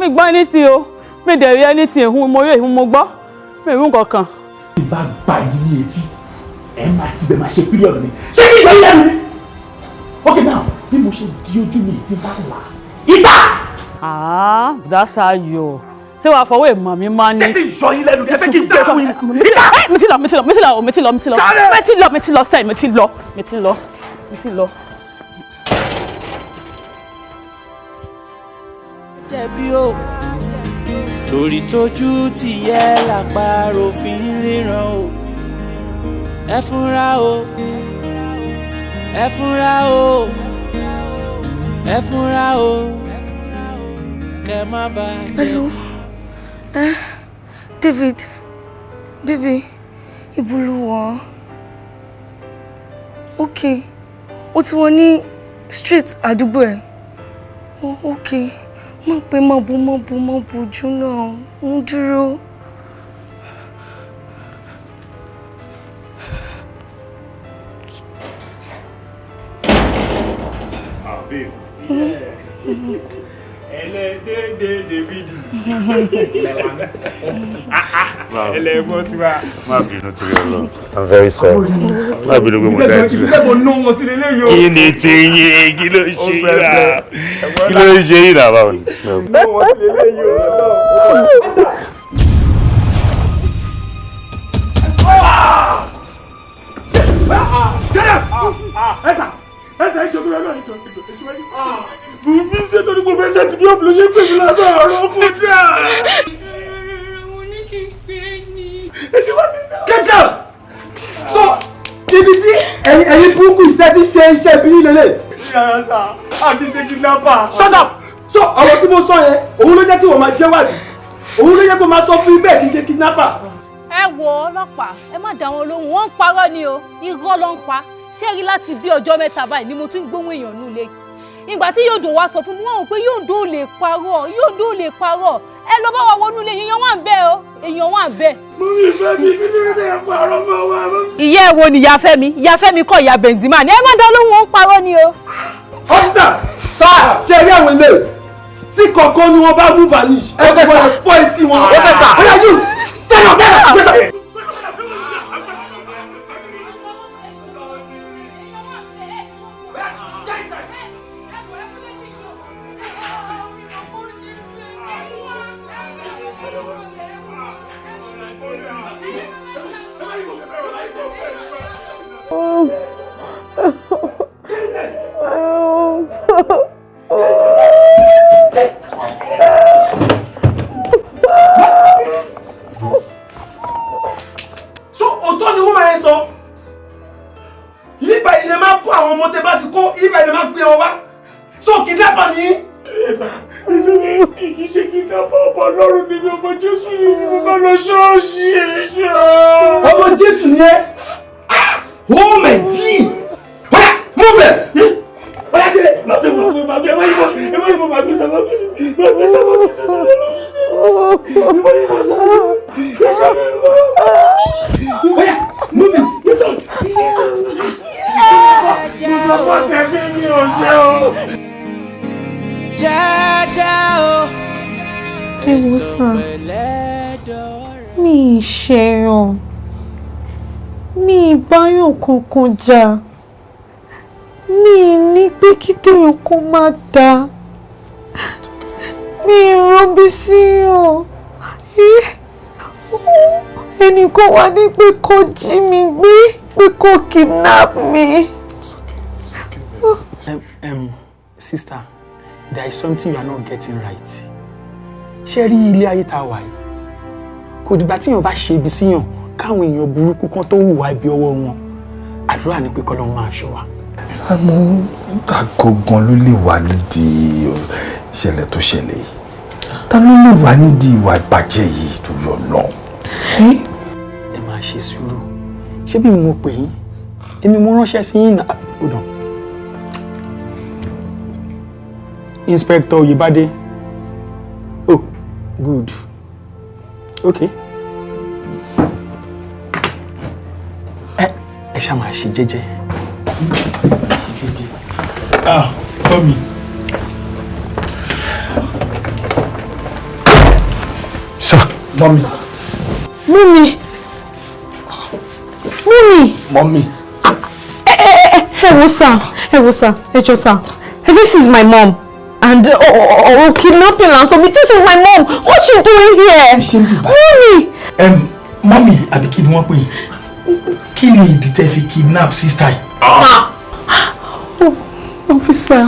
gbọ́ ẹni tí o. Mi dẹ̀ rí ẹni tí èhun mo rí èhun mo gbọ́. Mi rí nǹkan kan. Tí bá gbà yín ní etí, ẹ máa ti bẹ̀ máa ṣe píríọ̀dù ni. Ṣé kí ìgbà yín lẹ́nu ni? Okay now, bí mo ṣe di ojú mi ti bá là. Ìgbà! Bùdásá yọ̀. Ṣé wàá fọwọ́ èèmọ̀ mi máa ní? Ṣé tí ìṣọ́ yín lẹ́nu? Ẹ fẹ́ kí n gbé fún yín. Mi ti lọ. Jẹ̀bi o torí tójú ti yẹ lápárò fi ń ríran o ẹ fúnra o kẹ́ má bàa jẹ́. Hello. David, baby, ibo lo wà? Okay. Ó ti wọ́n ní street àdúgbò ẹ̀. Oh, okay. Má pé má bójú náà. Ń dúró. Babe. David. Ẹlẹ́gbọ́n tí wá. Má bínú torí Ọlọ́run. I'm very sorry. Má bínú pé mo dájú. Ìgbẹ́bọ̀ ná wọn sí lélẹ́ yóò. Kí ni ti yín? Kí ló ṣe yín náà? Kí ló ṣe yín náà báwo ni? Ná wọn sí lélẹ́ yóò. Ẹsẹ̀ ìjọba ẹ̀rọ ìjọba Bùnbí ṣe tó ní gbogbo ẹsẹ̀ tí bí ó fi ṣe pè mí lábẹ́ ọ̀rọ̀ kò dá. Mo ní kí n pè é ní. Get out! So, ibi tí ẹ̀yin kúkú tẹ́tí ṣe iṣẹ́ bí lélẹ̀. Yàrá sá, àti ṣe kidnapper. Shut up! So, ọ̀rọ̀ tí mo sọ yẹn, òun ló jẹ́ tí wọ́n máa jẹ́ wádìí. Òun ló jẹ́ kó máa sọ fún ibẹ̀ kì í ṣe kidnapper. Ẹ wo ọlọ́pàá, ẹ má dá wọn lóhùn, wọ́n ń parọ́ ni o, irọ́ ló ń pa. Ṣé rí láti bí ọjọ́ mẹ́ta báyìí ni mo tún gbóhùn èèyàn nù lé. Ìgbà tí Yòdò wá sọ fún mi, wọ́n rò pé Yòdò ò lè parọ́. Ẹ lọ bá wa wọnú ilé, èèyàn wà ń bẹ̀ o, èèyàn wà ń bẹ̀. Mo rí ìfẹ́ mi kí ló dé parọ́ mọ́ wa. Ìyá ẹ̀ wo ni ìyá Fẹ́mi kọ́ ìyá Benzema ni ẹ má dá lóhùn, ó ń parọ́ ni o. Officer, sir, ṣe rí àwọn ilé tí kọ̀ọ̀kan ni wọ́n bá mú vanish. Ẹ kò wọ́n fọ́ etí wọn. Officer, ó yà yóò stand up there. So òótọ́ ni wọ́n máa ń sọ yíba ilé máa kó àwọn ọmọ tẹ bá ti kó yíba ilé máa gbé wọn wá so kidnapper ni. Kì í ṣe kidnapper ọmọ Ọlọ́run ni mi, ọmọ Jésù ni mi, mo bá lọ ṣọ́ọ̀ṣì ẹ̀ṣọ́. Ọmọ Jésù ni ẹ. Oh my God! Oya move it. Oya kele. Màbí ẹ má yìnbọn màbí sábà bí Oya move it. Mo sọ fún tẹ̀mí mi ò ṣe o. Jájá o. Ẹ wo sàn, mi ì ṣẹ̀yàn, mi ì báyàn kankan jà, mi ì ní pé kí téèyàn kó má dáa, mi ì rọ́bí síyàn, ẹnìkan wà ní pé kó jí mi gbé, pé kó kidnap mi. Sister, there is something you are not getting right. Ṣé rí ilé ayé tá a wà yìí? Kò dìgbà tí èèyàn bá ṣe ibi síyàn káwọn èèyàn burúkú kan tó hùwà ibi ọwọ́ wọn. Àdúrà ni pé k'Ọlọ́run máa ṣọ́ wa. Àmọ́ ta gangan ló lè wà nídìí ìṣẹ̀lẹ̀ tó ṣẹlẹ̀ yìí? Ta ló lè wà nídìí ìwà ìbàjẹ́ yìí tó yọ lọ? Ẹ máa ṣe sùúrù. Ṣé bí mo pè yín? Èmi mo ránṣẹ́ sí yín náà. Hold on. Inspector Oyèbádé. Oh, good. Okay. Ẹ ṣá máa ṣe jẹ́jẹ́. Tommy. Sir, mommy. Mommy. Ẹ wo sir, ẹ jọ̀ọ́ sir. This is my mom. And kidnapping and so this is my mom. What's she doing here? Mommy, àbí kí ni wọ́n pè é? Kí ni ìdí tẹ́ fi kidnap sister yìí? Officer.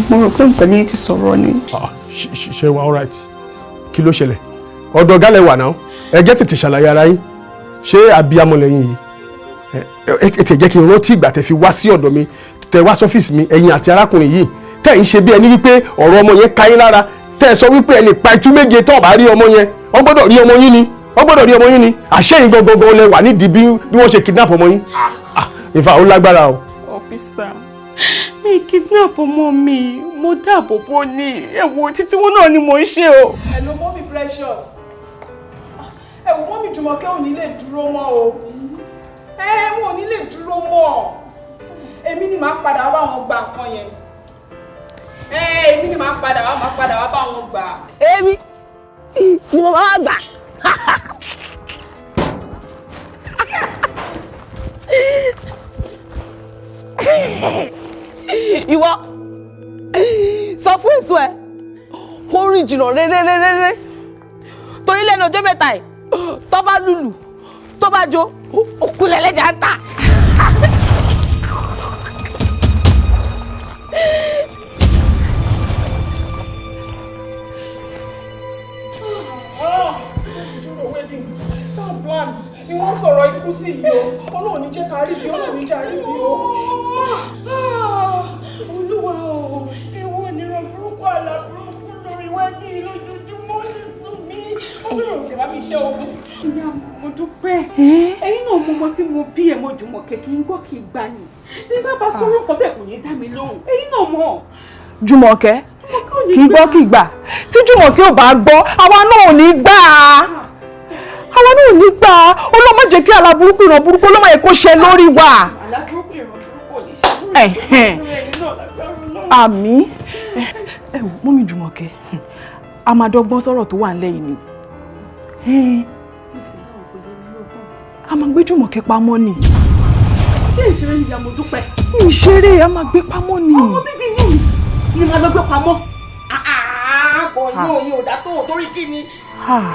Mo rò pé nǹkan ní ti sọ̀rọ̀ ni. Ṣé wà all right? Kí ló ṣẹlẹ̀? Ọ̀dọ̀ ọ̀gá lẹ wà náà. Ẹ jẹ́ tètè ṣàlàyé ara yín. Ṣé abiyamọ lẹ́yìn yìí? Ẹ tẹ̀ jẹ́ kí n rántí ìgbà tẹ́ fi wá sí ọ̀dọ̀ mi, tẹ́ wá sọ́fíìsì mi, ẹ̀yin àti arákùnrin yìí, tẹ́ ń ṣe bí ẹni wípé ọ̀rọ̀ ọmọ yẹn ká yín lára tẹ́ ẹ sọ wípé ẹ lè pa itú méje tó bá rí ọmọ yẹn wọ́n gbọ́dọ̀ rí ọmọ yín ni wọ́n gbọ́dọ̀ rí ọmọ yín ni àṣẹ yín gangan lẹ wà nídìí bí wọ́n ṣe kidnap ọmọ yín ìfà ó lágbára o. ọ́físà mi kidnap ọmọ mi mo dáàbò bò ní ẹ̀wọ̀n títí wọn náà ni mo ń ṣe o. hello mọ́mí precious ẹ̀wọ̀n mọ́mí Jùmọ̀kẹ́ ò ní lè dúró mọ́ o wọn ò ní lè dúró mọ́ èmi ni màá padà wá bá wọn gba nǹkan yẹn èmi ni màá padà wá bá wọn gbà. èmi ni mo máa gbà. ìwọ sọ fún èso ẹ kó rìn jìnnà réréréré torí lẹ́nu ọjọ́ mẹ́ta ẹ̀ tó bá lùlù tó bá jó òkú lẹ́lẹ́jà ń tà. ni wọ́n sọ̀rọ̀ ikú sí yìí o Ọlọ́run ní jẹ́ ká rí bí Ọlọ́run ní jẹ́ rí bí o. Olúwa o ewu onírọ̀ burúkú àlá burúkú lórí wájú lójoojúmọ́ ti sùn mí Ọlọ́run ti bá mi ṣe ogun. ìyá mo dúpẹ́ ẹ̀yin náà mo mọ tí mo bí ẹ̀ mọ́ Jùmọ̀kẹ́ kí n gbọ́ kí n gbà ní tí bá bá sọ̀rọ̀ nǹkan bẹ́ẹ̀ kò ní dá mi lóhùn ẹ̀yin náà mọ̀. Jùmọ̀kẹ́ kì í gbọ́ kì í gbà tí Jùmọ̀kẹ́ ò bá gbọ́ àwa náà ò ní gbà á àwa náà ò ní gbà á ọlọ́mọ jẹ́ kí aláburúkú ìran burúkú ọlọ́mọ yẹ kó ṣe lórí wa. aláburúkú ìran burúkú ò ní ṣe lórí ẹ̀yin náà lágbára Ọlọ́run. àmín ẹ wò mọ́mí Jùmọ̀kẹ́ a máa dọ́gbọ́n sọ̀rọ̀ tó wà nílẹ̀ yìí ni a máa gbé Jùmọ̀kẹ́ pamọ́ ni. ṣé ìṣeré ni ìyá mo dúpẹ́. ìṣeré a máa gbé pamọ́ ni. ọmọ bíbí inú mi ni màá lọ gbé pamọ́. kò yóò yóò dá tó torí kí ni.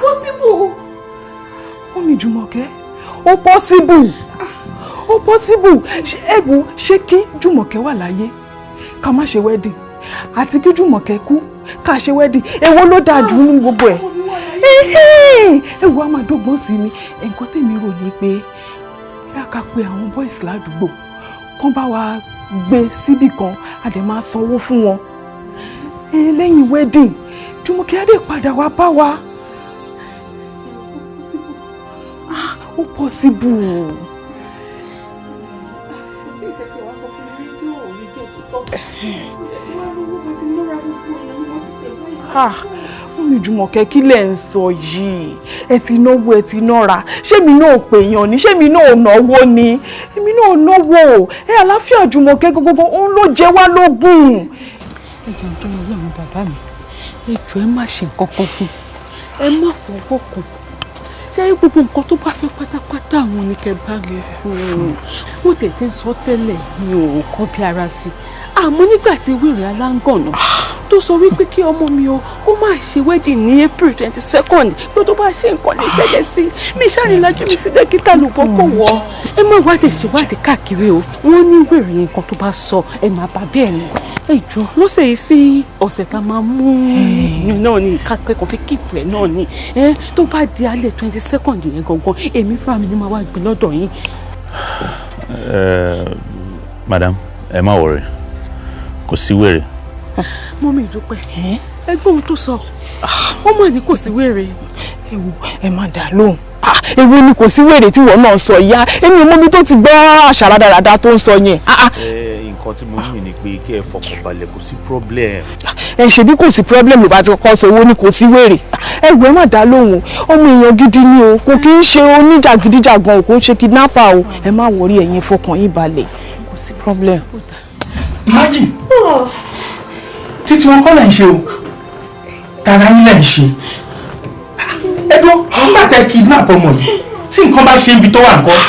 possible. mọ́mí Jùmọ̀kẹ́ ó possible ó possible ṣé kí Jùmọ̀kẹ́ wà láyé ká má ṣe wedding àti kí Jùmọ̀kẹ́ kú ká ṣe wedding èwo ló dáa jù nínú gbogbo ẹ̀. èwo a máa dọ́gbọ́n sí ni nǹkan tèmi rò ní pé yá ká pe àwọn boys ládùúgbò kán bá wa gbé síbì kan a dẹ̀ máa sanwó fún wọn lẹ́yìn wedding Jùmọ̀kẹ́ á dẹ̀ padà wá bá wa. ó possible. Mọ́mí Jùmọ̀kẹ́ kí lẹ̀ ń sọ yìí ẹ ti náwó ẹ ti nára ṣé mi náà pèèyàn ni ṣé mi náà náwó ni èmi náà náwó àlàáfíà Jùmọ̀kẹ́ gbogbo òun ló jẹ wá lógún. ẹjọ́ tó lọ lọ́run bàbá mi ẹjọ́ ẹ má ṣe nǹkan kan fún ẹ má fọwọ́ kàn ṣé gbogbo nǹkan tó bá fẹ́ pátápátá àwọn ní kẹ́ bá mi fún un wọ́n tètè ń sọ tẹ́lẹ̀ mi ò kọ́ bí ara sí àmọ́ nígbà tí wèrè aláǹgànà tó sọ wípé kí ọmọ mi o kó má ṣe wedding ní April 22nd pé tó bá ṣe nǹkan lè ṣẹlẹ̀ sí mi ṣànílájú mi sí dókítà ló bọ́ kò wọ́ ẹ má wádìí ṣèwádìí káàkiri o wọ́n ní wèrè nǹkan tó bá sọ ẹ má bà bẹ́ẹ̀ ni ìjọ lọ́sẹ̀ yìí sí ọ̀sẹ̀ tá a máa mú náà ni kápẹ́kọ̀ọ́ fi kíìpù ẹ̀ náà ni tó bá di alẹ́ 22nd yẹn gangan èmi fúnra mi ni máa wá gbé lọ́dọ̀ yín. madam ẹ má wọrẹ kò sí wèrè. mọ́mí Dúpẹ́ ẹgbẹ́ ohun tó sọ ó mà ní kò sí wèrè. ẹ má dá lóhùn èwo ni kò sí wèrè tí wọ́n náà sọ ìyá èmi mọ́bí tó ti gbọ́ àṣà rádaràda tó ń sọ yẹn. nǹkan tí mo ní ni pé kí ẹ fọkàn balẹ̀ kò sí problem. ṣebí kò sí problem ló bá ti kọ́kọ́ sọ èwo ni kò sí wèrè ẹ̀wù ẹ má dá lóhùn ọmọ èèyàn gidi ni o kò kí ń ṣe oníjàgídíjàgan o kò ń ṣe kidnapper o ẹ má wọrí ẹ̀yin fọkàn yín balẹ̀ kò sí problem. imagine títí wọn kọ́ lẹ̀ ń ṣe o tara yín lẹ̀ ń ṣe ẹ̀dùn nígbà tẹ́ kidnap ọmọ yìí tí nǹkan bá ṣe ibi tó wà nǹkan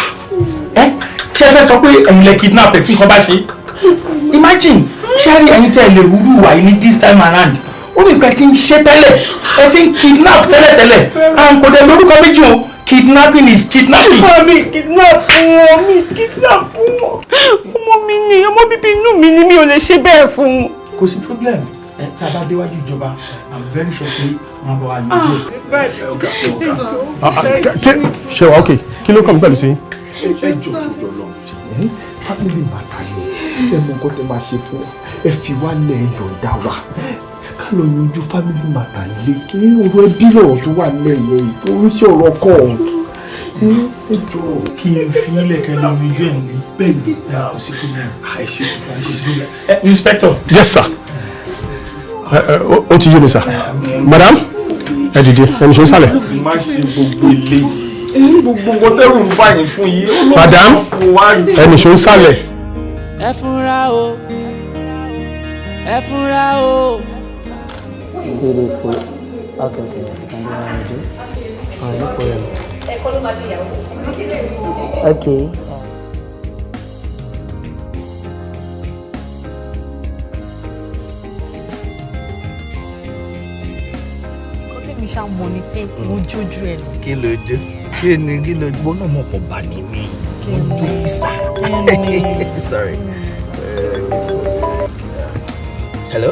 ṣé ẹ fẹ́ sọ pé ẹ̀yin lẹ kidnap ẹ̀ tí nǹkan bá ṣe imagine ṣé rí ẹ̀yin tẹ́ lè wúlú wà yìí ní this time around ó ní pẹ́ tí ń ṣe tẹ́lẹ̀ ẹ ti ń kidnap tẹ́lẹ̀tẹ́lẹ̀ àwọn kò dé lórúkọ méjì o kidnapping is kidnapping. mi kidnap wọn mi kidnap wọn ọmọ mi ni ọmọ bíbí inú mi ni mi ò lè ṣe bẹ́ẹ̀ fún un. kò sí problem tá a bá déwájú ìjọba I'm very sure pé wọn bá wa yanjú. ṣe wa ok kí ló kàn mí pẹ̀lú sí. ẹ jọ tó jọ lọ family matter ni ẹ mọ nǹkan tẹ máa ṣe fún ẹ fi wá lẹ̀ yọ̀ǹda wa ká lọ yanjú family matter ilé ọ̀rọ̀ ẹbí lọ̀rọ̀ tó wà lẹ́yìn oríṣi ọ̀rọ̀ kọ̀ ẹ jọ. kí n fi ilẹ̀ kẹ́ lọ yanjú ẹ̀ ní bẹ́ẹ̀ ni kò sí problem. àìsí inspector. Yes sir. Ó ti yé mi sir. Madam ẹ dìde ẹni ṣe ń sálẹ̀. má ṣe gbogbo eléyìí gbogbo nǹkan tẹ́rù ń báyìí fún yìí. Madam ẹni ṣe ń sálẹ̀. ẹ fúnra o ẹ fúnra o. Beautiful. Okay. You can do what you do. No problem. Okay. Mi ṣá mọ̀ ní pé mo jójú ẹ lọ. Kí ló jó? Kí ló gbọ́ náà mọ̀ pọ̀ bá ní mi? Mo jó ìsà. Sorry. Hello?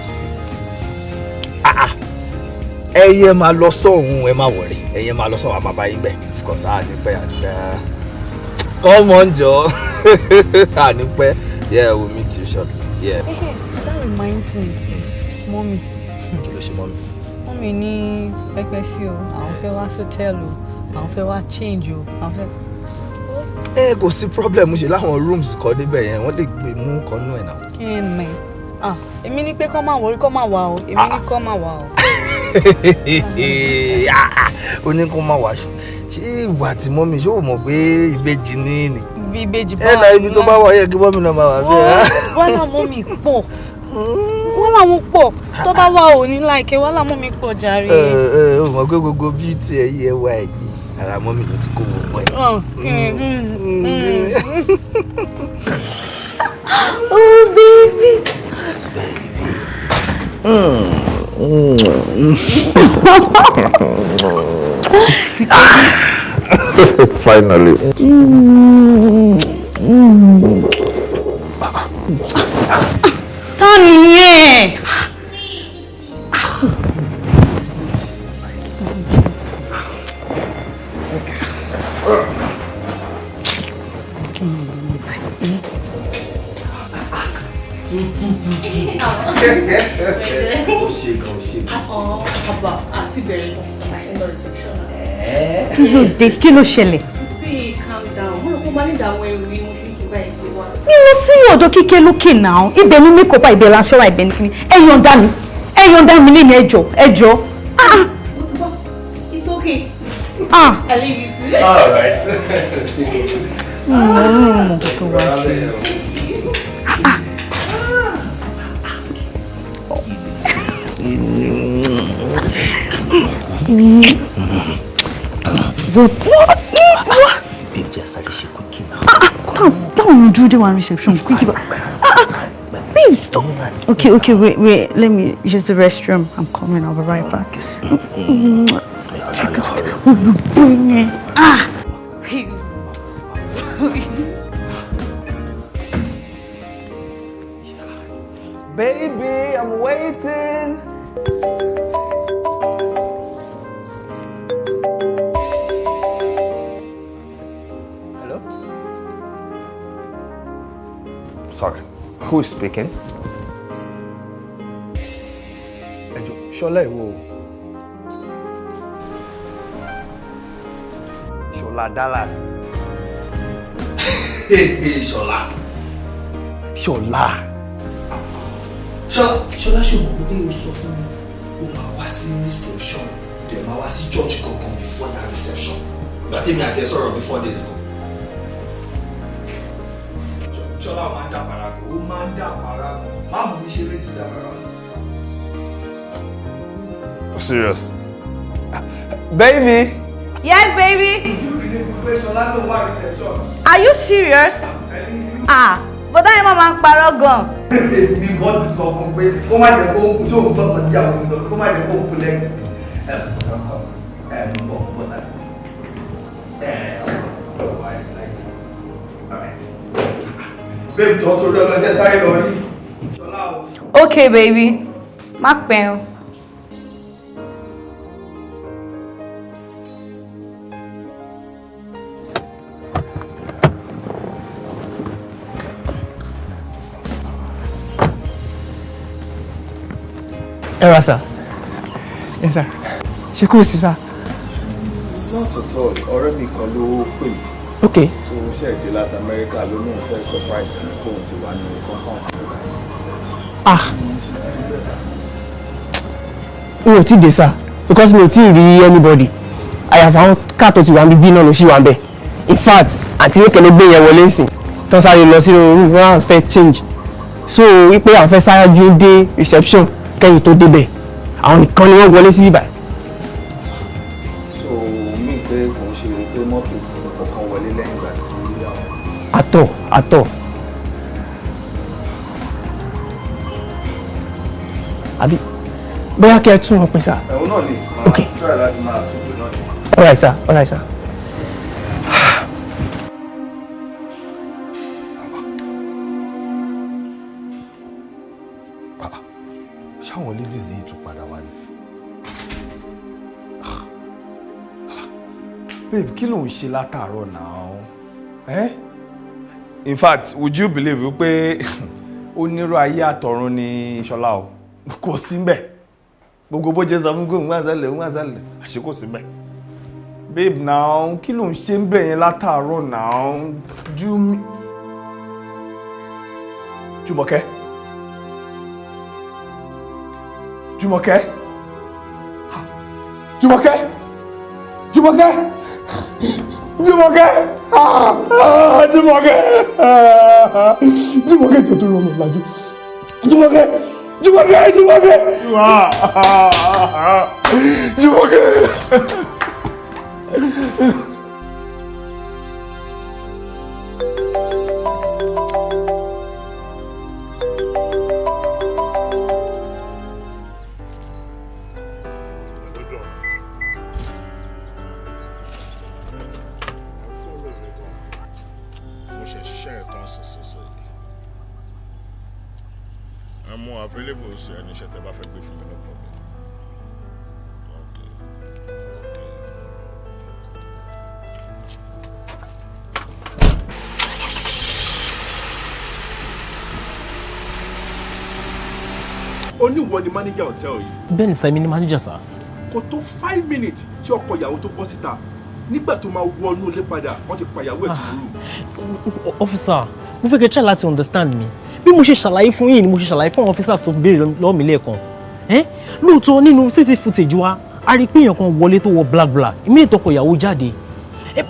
Ẹyẹ máa lọ sọ́hun ẹ má wọ̀rí. Ẹyẹ máa lọ sọ́hun àbàbá yín bẹ̀. Of course, ànípẹ́. Come on, Joe. Ànípẹ́. Yeah, we'll meet you shortly. Yeah. That reminds me, mommy. Kí ló ṣe mommy? Mommy ní pẹ́pẹ́ sí o, àwọn fẹ́ wá sọ́tẹ́ẹ̀lì o, àwọn fẹ́ wá change o, àwọn fẹ́. Kò sí problem ṣe láwọn rooms kọ́ débẹ̀ yẹn wọ́n lè gbé mú kan nú ẹ̀ náà. Kẹ́mi, èmi ní pé kọ́ máa wọrí kọ́ máa wà o, èmi ní kọ́ máa wà o. Ó ní kó máa wà ṣe ìwà tí mọ́mí ṣó mọ̀ pé ìbejì ní ni. Ìbejì bá wà. Ibi tó bá wà yẹ kí mọ́mí náà máa wà bẹ́ẹ̀. Wọ́n náà mọ́mí pọ̀. Wọ́n làwọn pọ̀ tó bá wà ò ní láìkẹ́ wọ́n làwọn mi pọ̀ jàre. Ó mọ̀ pé gbogbo beauty ẹ̀ yẹ wá yìí ara mọ́mí ló ti kó wọ́n mọ́ ẹ̀. Oh baby. Yes, baby. Finally. Tani yẹn. Kí ló ṣẹlẹ̀? Ní lọ sí ọ̀dọ̀ Kíkẹ́ lókè náà, ibẹ̀ ní mẹ́kọ̀ọ́pá ibẹ̀ lánṣọ́ra ibẹ̀ ní kíní. Ẹ yọ̀ǹda mi lé ní ẹjọ́. It's okay. I leave you to. All right. Tó wá ṣe. Babe, just like she quickie now. Don't do the one reception. Quickie. Babe, stop. Okay, wait. Let me use the restroom. I'm coming. I'll be right back. Baby, I'm waiting. Hello? Sorry, who is speaking? Shola Iwo. Shola Dallas. Hey, Shola. Shola. Shola ṣe mọ̀ pé o sọ fún mi o máa wá sí reception then máa wá sí church kankan before that reception. Ìgbà tèmi àti ẹ sọ̀rọ̀ me 4 days ago. Shola máa ń dà parago, ó máa ń dà parago. Má mú mi ṣe register parago. Serious? Baby! Yes, baby? Are you serious? But I am a paragon. Mi bọ́ ti sọ fún pé kó má jẹ́ kó kú sóhun gbọ́dọ̀ tí àwọn sọ kó má jẹ́ kó kú lẹ́sìn. Bọ́ sáré. Babe, jọ torí ọlọ́jẹ́ sáré lọ rí. Okay, baby. Má pẹ́ o. Ẹ sir. Yes sir. Ṣé kò sí sir? Not at all. Ọ̀rẹ́ mi kan ló pè mí. Okay. So ṣe èdè láti America ló ní ìfẹ́ surprise mi kóun ti wà ní compound. Mi ò tí dé sir because mi ò tí rí anybody. Àyàfà àwọn káàtó ti wà ń bí náà ló ṣì wà ń bẹ̀. In fact, àǹtí Níkẹ́ ló gbé yẹn wọlé ńsìn. Tán sáré lọ sí room wọn fẹ́ change. So wípé àwọn fẹ́ ṣáájú dé reception kẹ́yìn tó débẹ̀. Àwọn nìkan ni wọ́n wọlé sí bíbá. So mi pé kò ń ṣe pé mọ́tò tuntun kankan wọlé lẹ́yìn ìgbà tí àwọn ti. Àtọ̀. Àbí bóyá kí ẹ tún wọn pè sá. Ẹ̀wọ̀n náà ni màá try láti máa tún pè náà ni. All right sir. Ṣáwọn ladies yìí tún padà wá ni. Babe, kí ló ń ṣe látàárọ̀ náà? In fact, would you believe wípé onírú ayé àtọ̀run ni Ṣọlá o? Kò sí ńbẹ̀. Gbogbo bó jẹ́ sọ fún pé òun wá sálẹ̀. Àṣé kò sí ńbẹ̀. Babe now, kí ló ń ṣe ńbẹ̀ yẹn látàárọ̀ náà? Jùmọ̀kẹ́. Jùmọ̀kẹ́. Jùmọ̀kẹ́ tó tó rọrùn lájú. Jùmọ̀kẹ́. I'm available to any shit about for me, no problem. Only one manager will tell you. Ben Simon ni manager sir. Kò tó 5 minutes tí ọkọ ìyàwó tó bọ́ síta. Nígbà tó máa wọnú ilé padà, wọ́n ti pa ìyàwó ẹ̀ sínú. Officer, mo fẹ́ kẹ́ try láti understand me. Bí mo ṣe ṣàlàyé fún yín ni mo ṣe ṣàlàyé fún officers tó béèrè lọ́wọ́ mi lẹ́ẹ̀kan. Lóòótọ́ nínú CCTV footage wa, a rí pé èèyàn kan wọlé tó wọ black. Èmi ètò ọkọ ìyàwó jáde.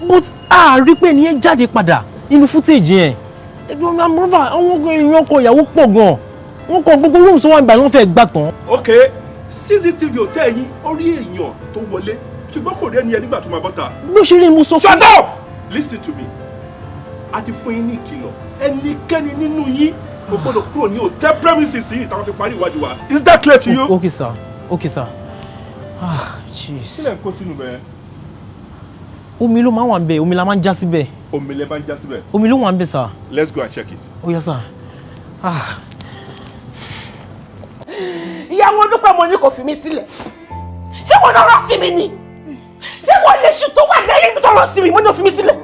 But a rí pé ẹniyẹn jáde padà nínú footage yẹn. Moreover, àwọn èèyàn ọkọ ìyàwó pọ̀ gan. Wọ́n kọ gbogbo rooms tó wà nígbà wọ́n fẹ́ gbà tán. Okay, CCTV hotel yín ó rí èèyàn tó wọlé. Ṣùgbọ́n kò rí ẹni yẹn nígbà tó máa bọ́ta. Bó ṣe rí ni mo sọ fún. Shut up! Listen to me. A ti fún yín ní ìkìlọ̀. Ẹnikẹ́ni nínú yín kò gbọ́dọ̀ kúrò ní hotel premises yìí táwọn fi parí ìwádìí wa. Is that clear to you? Okay sir. Jeez. Kílẹ̀ ń kó sínú bẹ́ẹ̀. Omi ló máa wà ńbẹ̀, omi la máa ń já síbẹ̀. Omi lẹ bá ń já síbẹ̀. Omi ló wà ńbẹ̀ sir. Let's go and check it. Oh yes sir. Ìyá wọn dúpẹ́ mo ní kò fi mí sílẹ̀. Ṣé wọ́n lọ́rọ̀ sí mi ni? Ṣé wọ́n lè ṣù tó wà lẹ́yìn mi tó rọ̀ sí mi? Mo ní ò fi mí sílẹ̀.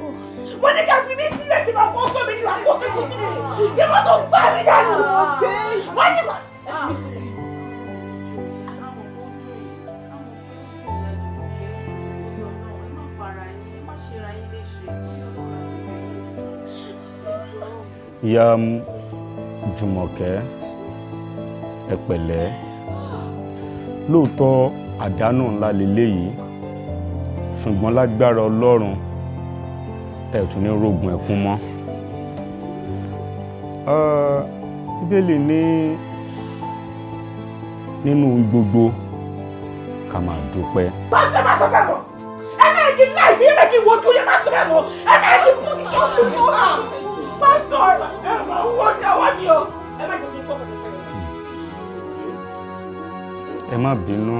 Mo ní ká fi mí sílẹ̀ kí lọ kó sómi ní àkókò fi mí sílẹ̀. Kí wọ́n tó gbá mi dànù. Wọ́n ní kò fi mí sílẹ̀. Ìyá Jùmọ̀kẹ́, ẹ pẹ̀lẹ́. Lóòótọ́ àdánù ńlá leléyìí, ṣùgbọ́n lágbára Ọlọ́run ẹ tún ní rógun ẹkún mọ́. Bíbélì ní nínú gbogbo ká máa dúpẹ́. Pásítọ̀ máa sọ bẹ́ẹ̀ mọ́. Ẹ máa kí láìpẹ́ yẹn kí wojú yẹn máa sọ bẹ́ẹ̀ mọ́. Ẹ máa ṣe fún kí wọ́n fi mọ́. Pásítọ̀ ẹ máa wọ́n ní ọwọ́ ni o. Ẹ má jẹ́ kí n kọ́ kọ́kọ́ sẹ́yìn. Ẹ má bínú.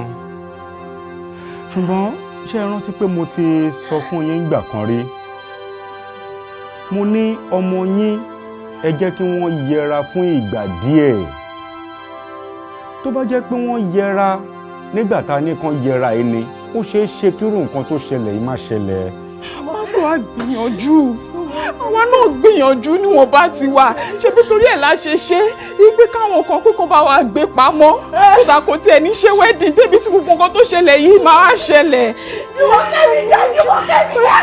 Ṣùgbọ́n ṣé ẹ rántí pé mo ti sọ fún yín ìgbà kan rí? Mo ní ọmọ yín ẹ jẹ́ kí wọ́n yẹra fún ìgbà díẹ̀. Tó bá jẹ́ pé wọ́n yẹra nígbà tá a ní kan yẹra yìí ni, ó ṣeé ṣe kírú nǹkan tó ṣẹlẹ̀ yìí má ṣẹlẹ̀. Pásítọ̀ á gbìyànjú. àwa náà gbìyànjú níwọ̀n bá ti wà ṣebí torí ẹ̀ la ṣe ṣe igbe káwọn kan pé kó bá wa gbé pamọ́ kódà kò tiẹ̀ ní ṣe wedding débi tí gbogbo nǹkan tó ṣẹlẹ̀ yìí máa wá ṣẹlẹ̀. ìwọ kẹ́mi jẹ́ ìwọ kẹ́mi jẹ́ ìwọ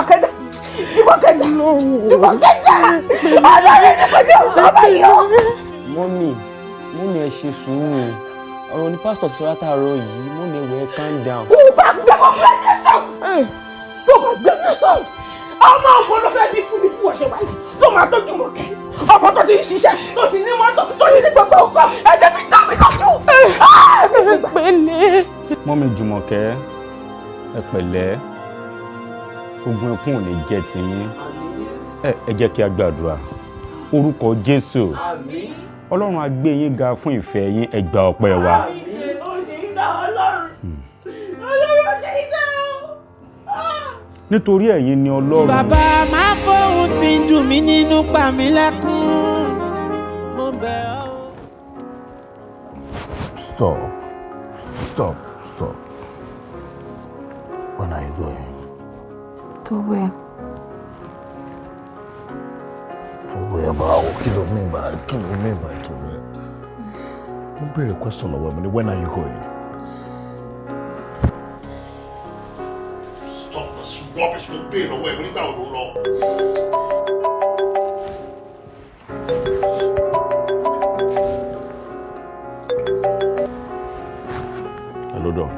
kẹ́mi ìwọ kẹ́mi ọlọ́run ní pẹ̀lú ọ̀sán báyìí o. mọ́mì ẹ ṣe sùúrù ọ̀rọ̀ ní pásítọ̀ sọ látàárọ̀ yìí mọ́mì ẹ̀wẹ̀ calm down. kò bá gbẹ́gbẹ́ sọ̀n tó bá gbẹ́gbẹ́ sọ̀n ọmọ ọkọ ló fẹ́ bí fún mi fún ọ̀ṣẹ́ wáyé tó máa tọ́jú mọ̀ kẹ́ ọmọ tó ti ń ṣiṣẹ́ tó ti ní mọ́tò tó yí ní gbogbo ọgbà ẹ̀jẹ̀ fi tọ́ mi lọ́jú. pẹ̀lẹ́. mọ́mì Jùmọ̀kẹ́ ẹ pẹ̀lẹ́ ogun ẹkún ò ní jẹ́ tiyín ẹ jẹ́ kí a gbàdúrà orúkọ Jésù Ọlọ́run á gbé yín ga fún ìfẹ́ yín ẹ gba ọpẹ́ wa. nítorí ẹ̀yin ni Ọlọ́run. bàbá máa fóun tí ń dùn mí nínú pa mí lẹ́kún mo bẹ̀ ọ́. Stop. When are you going? To where? To where báwo? Kí ló mean by to where? Don't be a question lọ́wọ́ mi. When are you going? Stop this rubbish mo bẹ́ẹ̀ lọ́wọ́ ẹ̀ mo nígbà wo ló ń lọ. Hello, Don.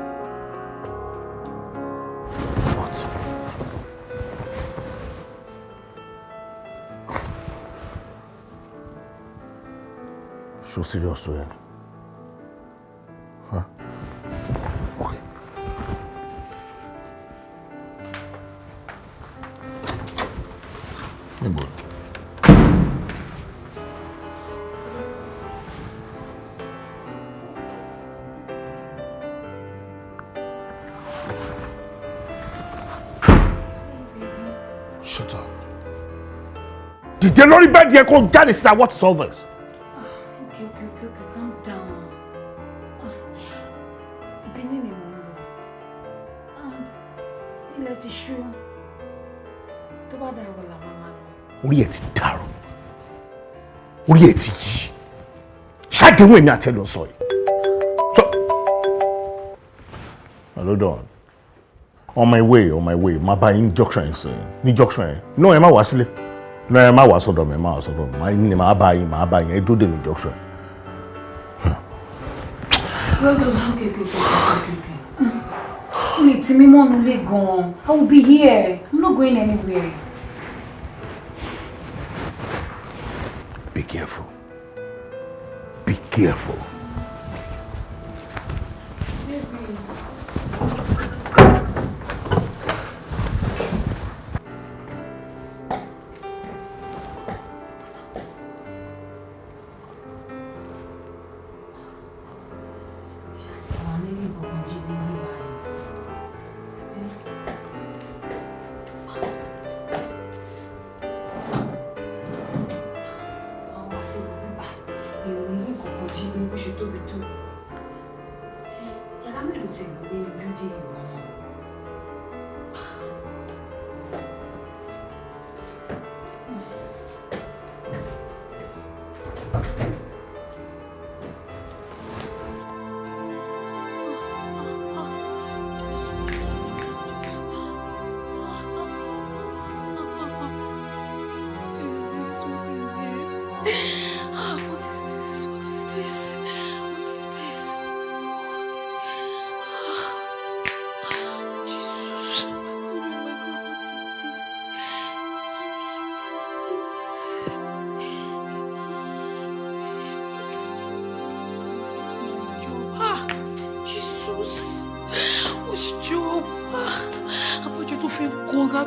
So serious to him? Huh? Okay. Hey, boy. Shut up. Did they not bed here called Daddy sir? What's all this? Orí ẹ̀ ti dàrú orí ẹ̀ ti yí ṣáàdéhùn èmi àti ẹ lọ sọ yìí. Hello Don, on my way máa bá yín junction yẹn sí ní junction yẹn náà ẹ má wá sílé náà ẹ má wá sọ́dọ̀ mi ẹ má wá sọ́dọ̀ mi máa bá yín ẹ dúró dè mí junction. Mi ti mímọ́ nulẹ̀ gan-an. I will be here. I'm not going anywhere. Be careful. Be careful.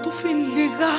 Tó fẹ́ lera.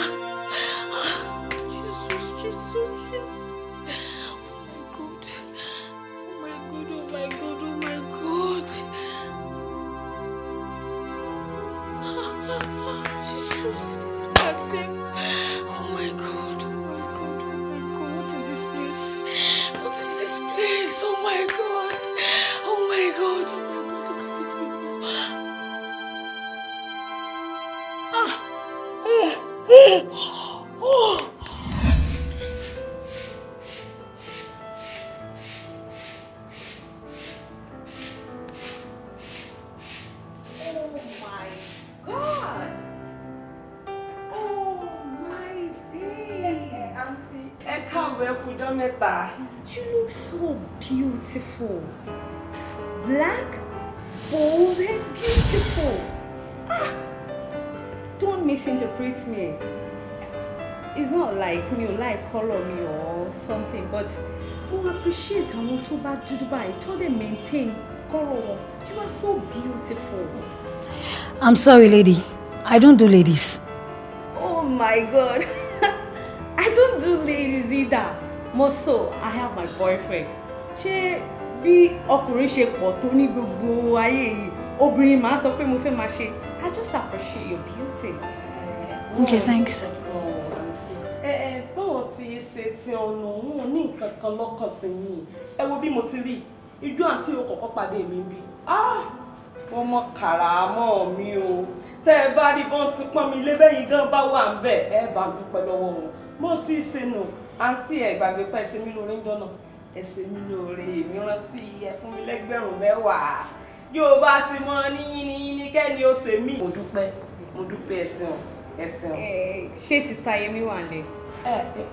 You look so beautiful. Black, bold, and beautiful. Don't misinterpret me. It's not like me or like color me or something, but I appreciate how much about Dubai. Told them maintain color. You are so beautiful. I'm sorry, lady. I don't do ladies. Oh my God. I don't do ladies either. More so, I have my boyfriend. Ṣé bí ọkùnrin ṣe pọ̀ tó ní gbogbo ayé yìí, obìnrin máa sọ pé mo fẹ́ máa ṣe. I just appreciate your beauty. Okay, thanks. Báwo ti ṣe ti ọ̀nà òun ní nǹkan kan lọ́kàn sí yín? Ẹ wo bí mo ti rí ijó àǹtí o kọ́kọ́ pàdé mi bí. Wọ́n mọ kàràmọ́ mi o. Tẹ́ ẹ bá rí bọ́n ti pọ́n mi lé bẹ́yìn gan bá wà ń bẹ̀ ẹ bá dúpẹ́ lọ́wọ́ wọn. Mo ti ṣe nù àǹtí ẹ̀ gbàgbé pẹ́ ṣe mí lórí ń jọ́nà. Ẹ ṣe mí lóore èmi rántí ẹ fún mi lẹ́gbẹ̀rún mẹ́wàá. Yóò bá sì mọ ní kẹ́ni ó ṣe mí. Mo dúpẹ́ ẹ̀sìn. Ṣé sista Yemi wà lẹ̀?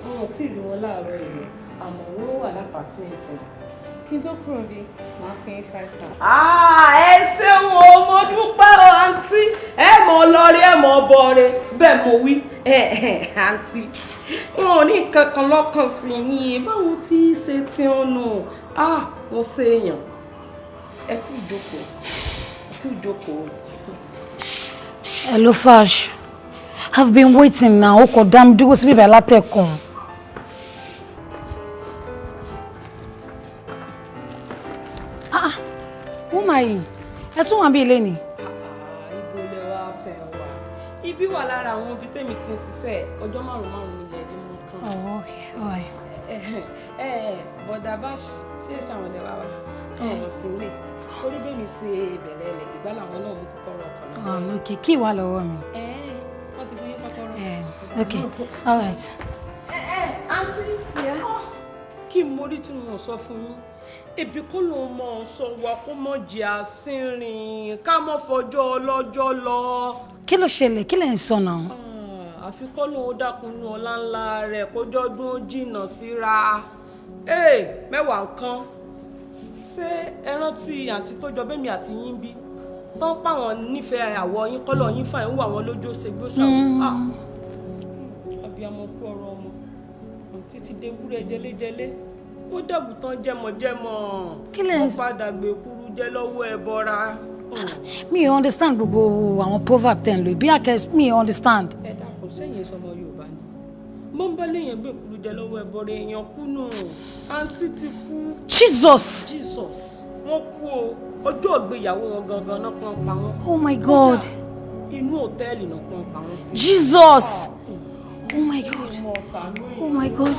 Mo ti rí wọn láàárọ̀ èrò àmọ́ wọ́n wà lápàtúmẹ̀tì. Kí n tó kúrò bí máa pín 5,000. Ẹ ṣeun o, mo dúpẹ́ o àǹtí. Ẹ mọ̀ lọ́rí ẹ mọ̀ bọ̀rẹ̀ bẹ́ẹ̀ mo wí. Àǹtí wọn ò ní kankan lọ́kàn sí yín báwo tí ṣe ti ọ̀nà wọ́n ṣe èèyàn. Ẹ kú ìjókòó. Hello, Fash. I've been waiting now. Oko dam dúró síbí báyìí látẹ̀kùn. Who am I? Ẹ tún wà bí ilé ni. Ibo lẹ wá fẹ́ wá. Ibi wà lára àwọn ibi tèmi ti ń ṣiṣẹ́ ọjọ́ márùn-ún nílẹ̀ ẹ̀dín mọ́ kan. Oh, okay. All right. Bọ̀dà bá ṣe ṣàwọn wá. Ọ̀rọ̀ sí ilé. Orí bẹ́ẹ̀ mi ṣe ìbẹ̀rẹ̀ rẹ̀ ìgbà làwọn náà mú kọ́kọ́rọ́ ọkọ̀. Okay. Kí wà lọ́wọ́ mi? Wọ́n ti fún yín kọ́kọ́rọ́. Okay. All right. Àǹtí. Kí mo rí tí mo sọ fún yín? Ebi kó ló mọ̀ sọ wa kó mọ̀ jẹ́ àsínrin ká mọ̀ fọjọ́ ọlọ́jọ́ lọ. Kí ló ṣẹlẹ̀? Kí lẹ̀ ń sọ náà? Àfi kọ́ lóun dákunú ọlá ńlá rẹ̀ kójọ́dún jìnnà síra. Mẹ́wàá nǹkan. Ṣé ẹ rántí àǹtí tó jọ bẹ́mi àti yín bí? Tán páwọn nífẹ̀ẹ́ àwọ̀ yín kọ́lọ̀ yín fà ń wà wọn lójó ṣe gbó ṣàwọn. Abiyamọ kú ọ̀rọ̀ ọmọ. Àǹtí ti dé wúrẹ́ jẹlẹ́jẹlẹ́. Wọ́n dàbù tán jẹmọ̀jẹmọ̀. Kí lẹ̀ ń sọ? Wọ́n padà gbé kúrú jẹ́ lọ́wọ́ ẹ bọ́ra. Mi ò understand gbogbo àwọn proverb ten lo bí akẹ́ mi ò understand. Ẹ dákun sẹ́yìn sọmọ Yorùbá ni. Mo ń bá léèyàn gbé kúrú jẹ́ lọ́wọ́ ẹ bọ́ra èèyàn kú nù. Àǹtí ti kú. Jesus. Wọ́n kú o. Ọjọ́ ìgbéyàwó wọn gangan náà pọ́n pa wọ́n. Oh my God. Inú hòtẹ́ẹ̀lì náà pọ́n pa wọ́n sí. Jesus. Oh my God. Oh my God.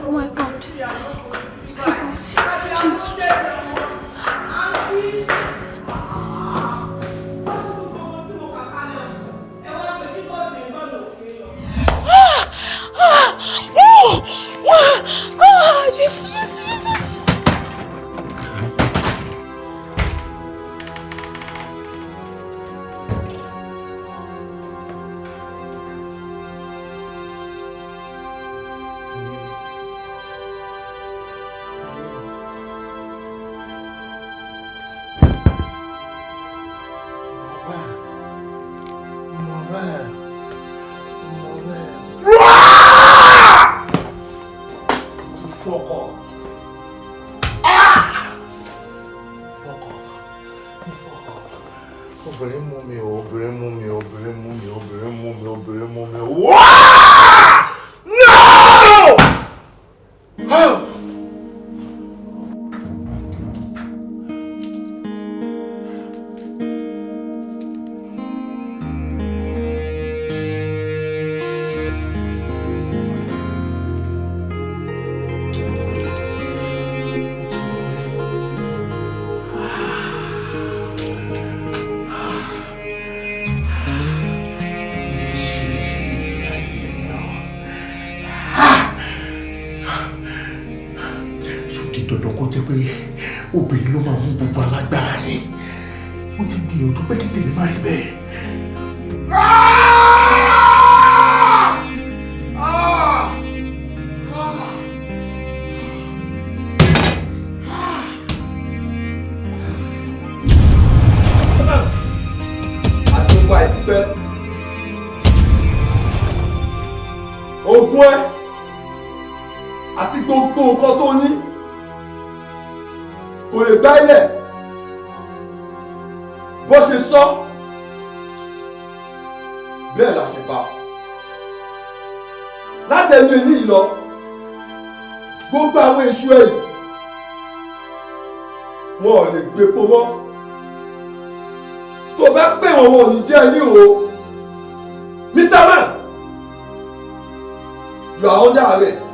Oh my God. Jesus. Jesus. obìnrin ló máa mú gbogbo alágbára ni mo ti gbìyànjú pé kí tèmi má rí bẹ́ẹ̀. àti gbogbo nǹkan tó ní kò lè gbá ilẹ̀ bó ṣe sọ bẹ́ẹ̀ la ṣe bá látẹnu ẹni yìí lọ gbogbo àwọn èṣù ẹ̀yìn wọn ò lè gbépo mọ́ tó bá pè wọ́n wọn ò ní jẹ́ ní o Mr. Man you are under arrest.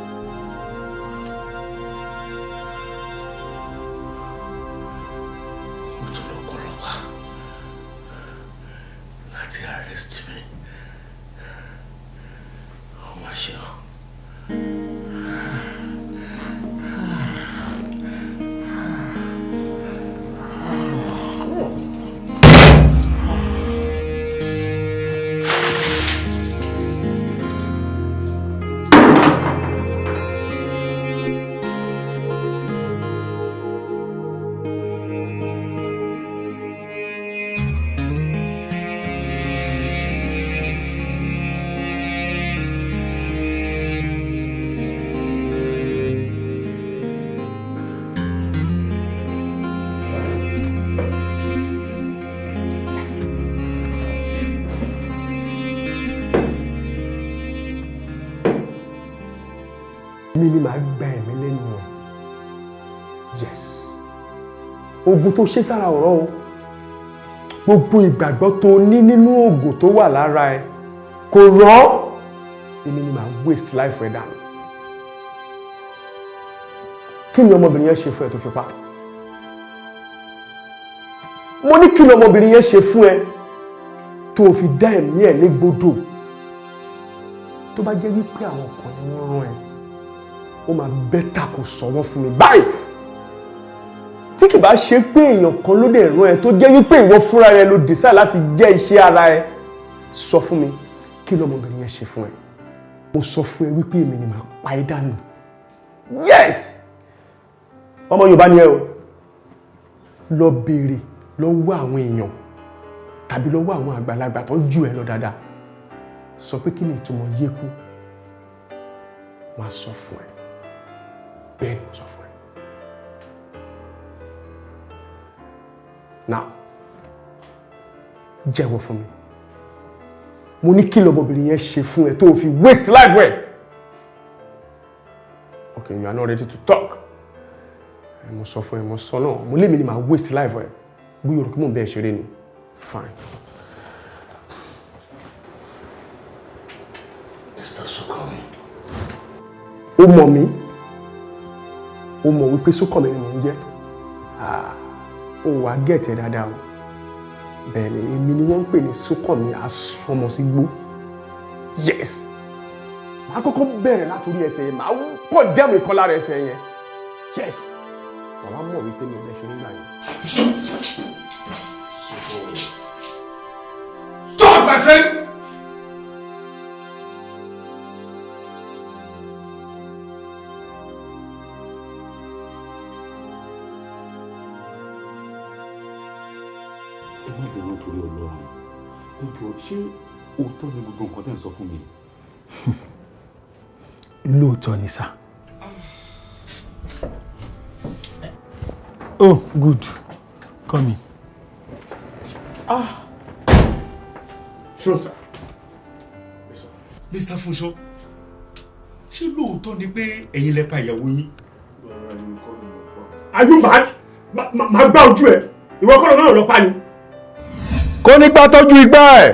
mi ni màá gba ẹ̀mí lẹ́nu wọn. Yes. Oògùn tó ṣe sára ọ̀rọ̀ o. Gbogbo ìgbàgbọ́ tó ní nínú oògùn tó wà lára ẹ kò rọ́. Èmi ni màá waste life ẹ dànù. Kí ni ọmọbìnrin yẹn ṣe fún ẹ tó fi pa? Mo ní kí ni ọmọbìnrin yẹn ṣe fún ẹ tó fi dá ẹ̀mí ẹ̀ légbodò? Tó bá jẹ́ wípé àwọn kan ni wọ́n rán ẹ, ó máa bẹ́tà kó sọ wọ́n fún mi báyìí. Tí kì bá ṣe pé èèyàn kan ló dẹ̀ rán ẹ tó jẹ́ wípé ìwọ fúnra rẹ ló decide láti jẹ́ iṣẹ́ ara ẹ, sọ fún mi kí lọmọbìnrin yẹn ṣe fún ẹ. Mo sọ fún ẹ wípé èmi ni màá pa ẹ́ dànù. Yes! Ọmọ Yorùbá ni ẹ o. Lọ béèrè lọ́wọ́ àwọn èèyàn tàbí lọ́wọ́ àwọn àgbàlagbà tó jù ẹ lọ dáadáa. Sọ pé kí ni ìtumọ̀ yékú? Máa sọ fún ẹ. Bẹ́ẹ̀ ni mo sọ fún ẹ. Now, jẹ́wọ́ fún mi. Mo ní kí lọmọbìnrin yẹn ṣe fún ẹ tó fi waste life ẹ. Okay, you are not ready to talk. Mo sọ fún ẹ, mo sọ náà, mo lé mi ni màá waste life ẹ. Bí Yorùbá kí mò ń bẹ́ẹ̀ ṣeré ni. Fine. Mr. Sukanmi. Ó mọ̀ mí. Ó mọ̀ wípé Sukanmi ni mò ń jẹ́. Ó wá gẹ̀tẹ̀ dáadáa o. Bẹ́ẹ̀ ni èmi ni wọ́n ń pè ní Sukanmi asọmọsígbó. Yes. Màá kọ́kọ́ bẹ̀rẹ̀ látòrí ẹsẹ̀ yẹn, màá pọ̀ dẹ́mu ìkan lára ẹsẹ̀ yẹn. Yes. Màá mọ̀ wípé mi ò lè ṣe nígbà yẹn. Stop, my friend! Torí Ọlọ́run ẹjọ́ ṣé òótọ́ ni gbogbo nǹkan tẹ́ ń sọ fún mi? Lóòótọ́ ni sá. Oh, good. Come in. Sure, sir. Yes, sir. Mr. Funsho, ṣé lóòótọ́ ni pé ẹ̀yin lẹ pa ìyàwó yín? Are you mad? Màá gbá ojú ẹ̀. Ìwọ kọ́ lọ́nà lọ́pàá ni. Kó nígbà tọ́jú igbá ẹ̀,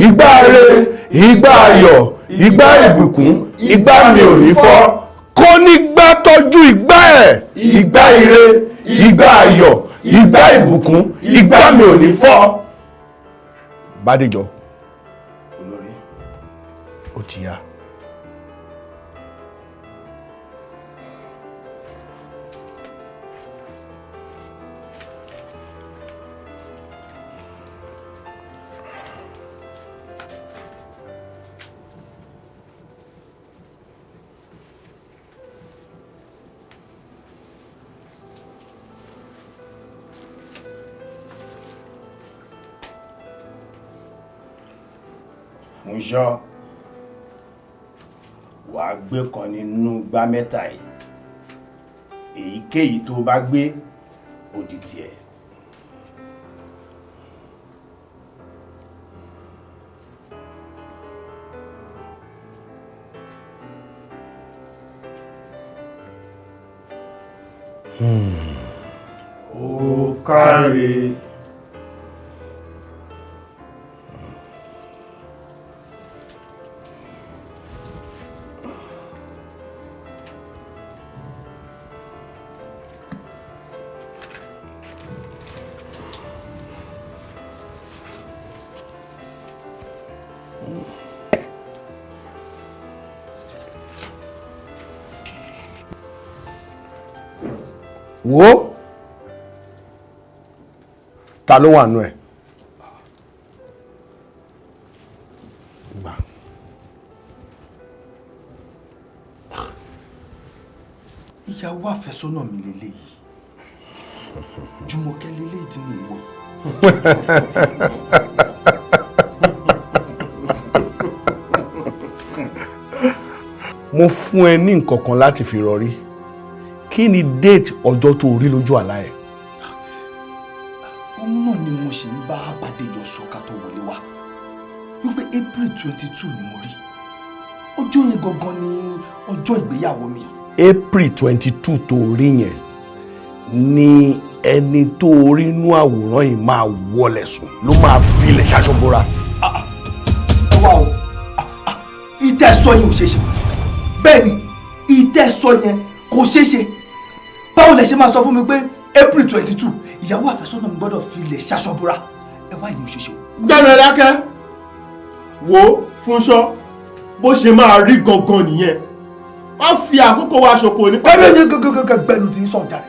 igbá ire, igbá ayọ̀, igbá ìbùkún, igbá mi ò ní fọ́. Kó nígbà tọ́jú igbá ẹ̀, igbá ire, igbá ayọ̀, igbá ìbùkún, igbá mi ò ní fọ́. Bádéjọ. Olórí. Ó ti yá. Fúnṣọ́, wàá gbé kan nínú gbá mẹ́ta yìí. èyíkéyìí tó bá gbé ó di tiẹ̀. Ó káre. Wo ta ló wà nú ẹ̀? Ìyàwó àfẹ́sọ́nà mi lélẹ́yìí. Jùmọ̀kẹ́ lélẹ́yìí tí mo wọ̀. Mo fún ẹ ní nǹkan kan láti fi rọrí. Kí ni date ọjọ́ tó rí lójú àlá ẹ̀? Òun náà ni mo ṣe ń bá Bádéjọ sọ ká tó wọlé wá. Wípé April 22 ni mo rí. Ọjọ́ yẹn gangan ni ọjọ́ ìgbéyàwó mi. April 22 tó rí yẹn ni ẹni tó rí inú àwòrán yìí máa wọlé sùn ló máa filẹ̀ ṣaṣọ́bọ́ra. Ẹ wá o, ìtẹ́sọ yẹn ò ṣeé ṣe. Bẹ́ẹ̀ ni ìtẹ́sọ yẹn kò ṣeé ṣe. Báwo lẹ ṣe máa sọ fún mi pé April 22 ìyàwó àfẹ́sọ́nà mi gbọ́dọ̀ filẹ̀ ṣaṣọ́bọ́ra? Ẹ wá ìyẹn ò ṣeé ṣe. Gbẹ́nu ẹ̀ dákẹ́. Wo Fúnṣọ́ bó ṣe máa rí gangan nìyẹn. Wọ́n fi àkókò wa ṣòfò ní. Gbẹ́nu tí ń sọ̀rọ̀ jáde.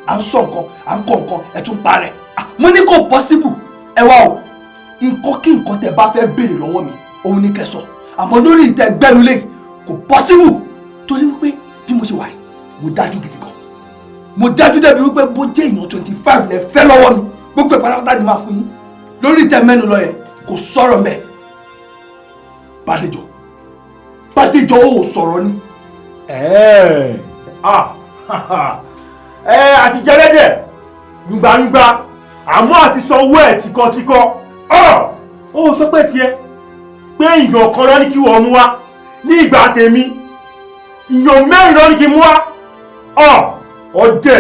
À ń sọ nǹkan, à ń kọ nǹkan, ẹ tún parẹ́. Mo ní kò possible. Ẹ wá o, nǹkan kí nǹkan tẹ bá fẹ́ béèrè lọ́wọ́ mi, òun ní kẹ́ sọ. Àmọ́ lórí ìtẹ́ gbẹ́nulé kò possible. Torí wípé bí mo ṣe wà yìí, mo dájú gidi gan. Mo dájú débi wípé bó jẹ́ èèyàn 25 lẹ fẹ́ lọ́wọ́ mi, gbogbo ìpàdánù ni máa fún yín. Lórí ìtẹ́ mẹ́nu lọ yẹn, kò sọ̀rọ̀ mbẹ̀. Bádéjọ ò sọ̀rọ̀ ni. Àti jẹ́lẹ́dẹ̀ gbùngbàngbà àmọ́ àti sanwó ẹ̀ tíkọ́tíkọ́. Ó sọ pé tiẹ̀ pé ìyàn kan lọ ní kí wọ́n mú wá ní ìgbà tèmi ìyàn mẹ́rin lọ ní kí mú wá. Ọdẹ.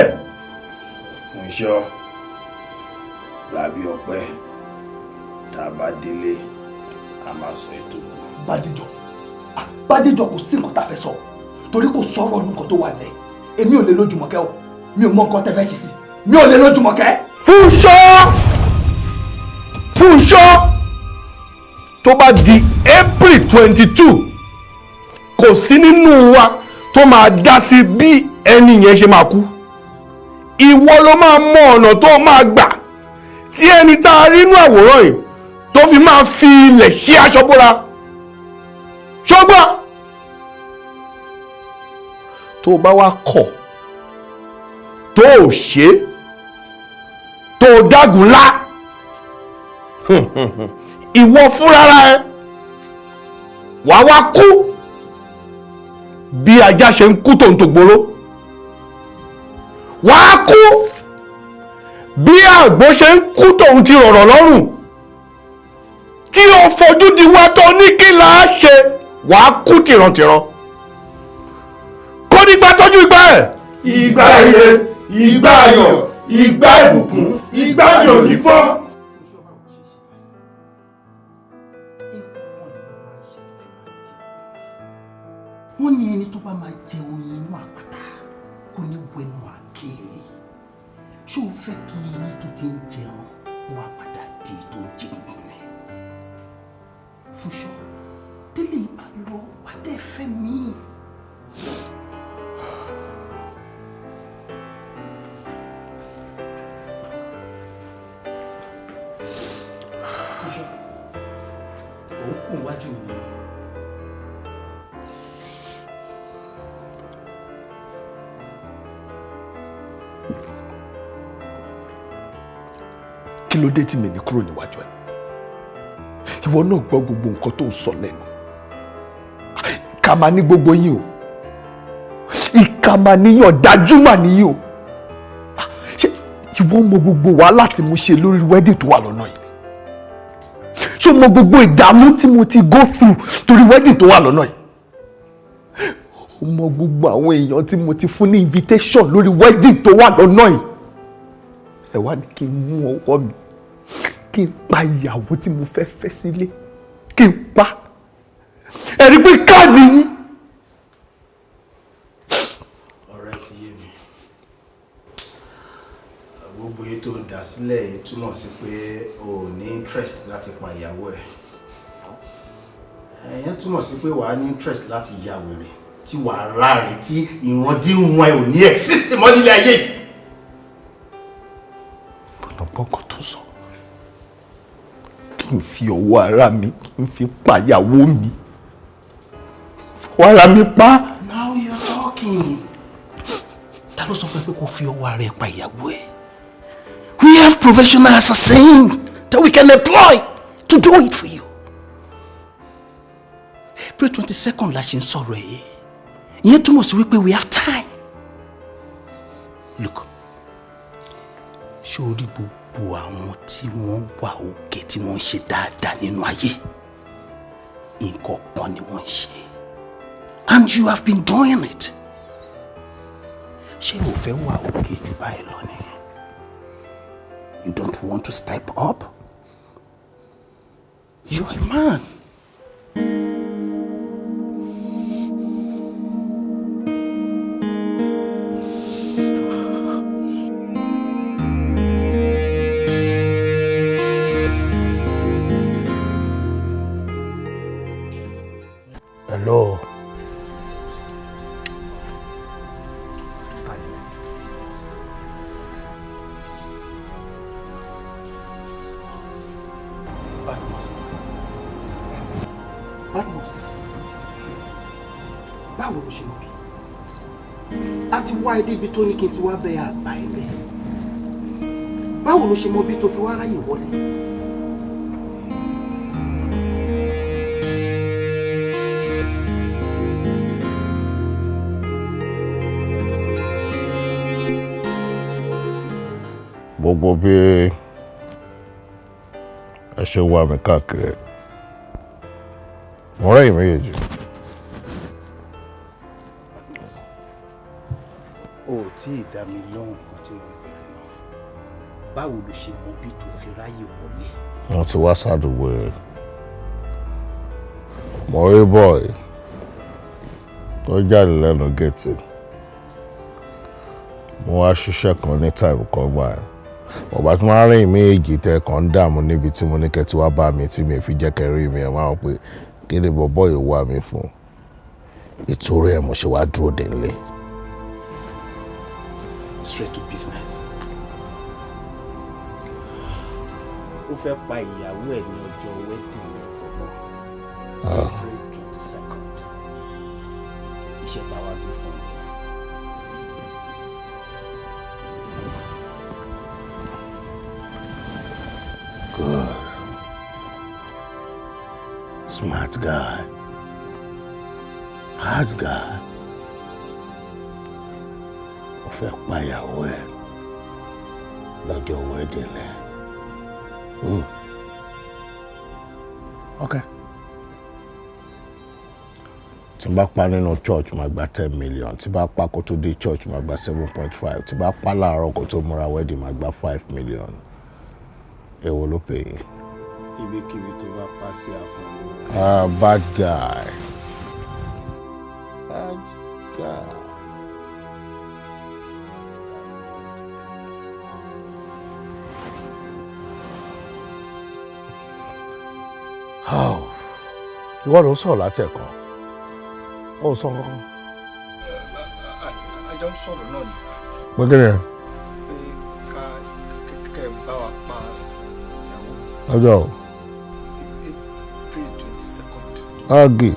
Fúnṣọ́ làbí ọpẹ́ tá a bá délé a máa sọ ètò. Bádéjọ kò sí nǹkan tá a fẹ́ sọ torí kò sọ̀rọ̀ ọdún kan tó wà lẹ̀. Èmi ò lè lójú Jùmọ̀kẹ́ o, mi ò mọ nǹkan tẹ́ fẹ́ ṣe sí, mi ò lè lójú Jùmọ̀kẹ́. Fúnṣọ́ tó bá di April 22 kò sí nínú wa tó máa dá sí bí ẹni yẹn ṣe máa kú. Ìwọ ló máa mọ ọ̀nà tó máa gbà tí ẹni tá a rí inú àwòrán yìí tó fi máa fi ilẹ̀ ṣí aṣọ bóra. Ṣọ́gbọ́n tó bá wá kọ̀ tó ò ṣe tó dágùn lá ìwọ fúnra ẹ wà wá kú bí ajá ṣe ń kú tòun tó gbóró wà á kú bí àgbò ṣe ń kú tòun ti rọ̀rọ̀ lọ́rùn tí o fojú di wá tó ní kí là á ṣe wà á kú tìrantìran kó nígbà tọ́jú ìgbà ẹ̀. Ìgbà ire, ìgbà ayọ̀, ìgbà ìbùkún, ìgbà ayọ̀ ní fọ́. Wọ́n ní ẹni tó bá máa jẹ oyin inú àpáta kò ní wẹnu àké. Ṣé o fẹ́ kí eyín tó ti ń jẹun wá padà di tó ń jẹ gbogbo rẹ̀? Fúnṣọ́, délé ìbá lọ wá dé fẹ́ mi. Fúnṣọ́, òun kò wájú mi ni. Kí ló dé tí mi ní kúrò níwájú ẹ? Ìwọ náà gbọ́ gbogbo nǹkan tó ń sọ lẹ́nu. Ká máa ní gbogbo yín o. ìkà mà níyàn dájú mà níyàn. Ṣé ìwọ mọ gbogbo wàhálà tí mo ṣe lórí wedding tó wà lọ́nà yìí? Ṣé o mọ gbogbo ìdààmú tí mo ti go through torí wedding tó wà lọ́nà yìí? O mọ gbogbo àwọn èèyàn tí mo ti fún ní invitation lórí wedding tó wà lọ́nà yìí? Ẹ wá ní kí n mú ọwọ́ mi kí n pa ìyàwó tí mo fẹ́ fẹ́ sílé kí n pa. Ẹ rí pé ká nìyí. Ọ̀rẹ́ ti yé mi. Gbogbo èyí tó dá sílẹ̀ yìí túmọ̀ sí pé o ò ní interest láti pa ìyàwó ẹ̀. Ẹ̀yẹn túmọ̀ sí pé wàá ní interest láti ya wèrè tí wàá ráre tí ìrandíran ẹ̀ ò ní exist mọ́ nílé ayé yìí. Ọ̀nà bọ́kọ̀ tó sọ. Kí n fi ọwọ́ ara mi kí n fi pa ìyàwó mi. Fọwọ́ ara mi pa. Now you're talking. Ta ló sọ fún ẹ pé kó fi ọwọ́ ara ẹ pa ìyàwó ẹ? We have professional assassins that we can employ to do it for you. April 22nd la ṣe ń sọ̀rọ̀ ẹ̀. Ìyẹn túmọ̀ sí wípé we have time. Look, ṣé o rí gbogbo àwọn tí wọ́n wà òkè tí wọ́n ń ṣe dáadáa nínú ayé? Nǹkan kan ni wọ́n ń ṣe. And you have been doing it. Ṣé o fẹ́ wà òkè jù báyìí lọ ni? You don't want to step up? You're a man. Hello. Báwo ló ṣe mọ̀ bí? A ti wá ẹdí ibi tó ní kí n ti wá bẹ àgbà ẹ̀ bẹ́ẹ̀. Báwo ló ṣe mọ̀ bí tó fi wá ráyè wọlé? Gbogbo bí ẹ ṣe wá mi káàkiri, mo rẹ́ ìméjèèjì. O ò tí ì dá mi lóhùn kan tí mo bẹ̀rẹ̀ náà. Báwo ló ṣe mọ̀ bí tó fi ráyè wọlé? Wọ́n ti wá sádùúgbò rẹ̀. Mo rí bọ́ọ̀ì tó jáde lẹ́nu géètì. Mo wá ṣiṣẹ́ kan ní táìmù kan gbà ẹ́. Ọ̀bá tí wọ́n rìn méjì tẹ́ kàn ń dààmú níbi tí mo ní kẹ́ tí wá bá mi tí mi fi jẹ́ kẹrí mi ẹ̀ máa ń pè kí ni bọ̀bọ́ yìí wá mi fún. Ìtorí ẹ̀ mo ṣe wá dúró dé nílé. Straight to business. Ó fẹ́ pa ìyàwó ẹ̀ ní ọjọ́ wedding rẹ̀ fọ́pọ̀. April 22nd. Iṣẹ́ táwa gbé fún mi. Good. Smart guy. Hard guy. Ó fẹ́ pa ìyàwó ẹ̀ lọ́jọ́ wedding rẹ̀. Okay. Tí n bá pa nínú church máa gba 10 million. Tí n bá pa kó tó dé church máa gba 7.5. Tí n bá pa láàárọ̀ kó tó múra wedding máa gba 5 million. Èwo ló pè é? Ibikíbi tó bá pa sí àfọ̀nù. Bad guy. Bad guy. Ìwọ ló sọ̀rọ̀ láti ẹ̀kan. Ó sọ kankan. Àjọ ń sọ̀rọ̀ náà ní sá. Pé kí ni ẹ? Pé kẹ́ bá wa pa ìyàwó. Ọjọ́ o. April 22nd. Ágì.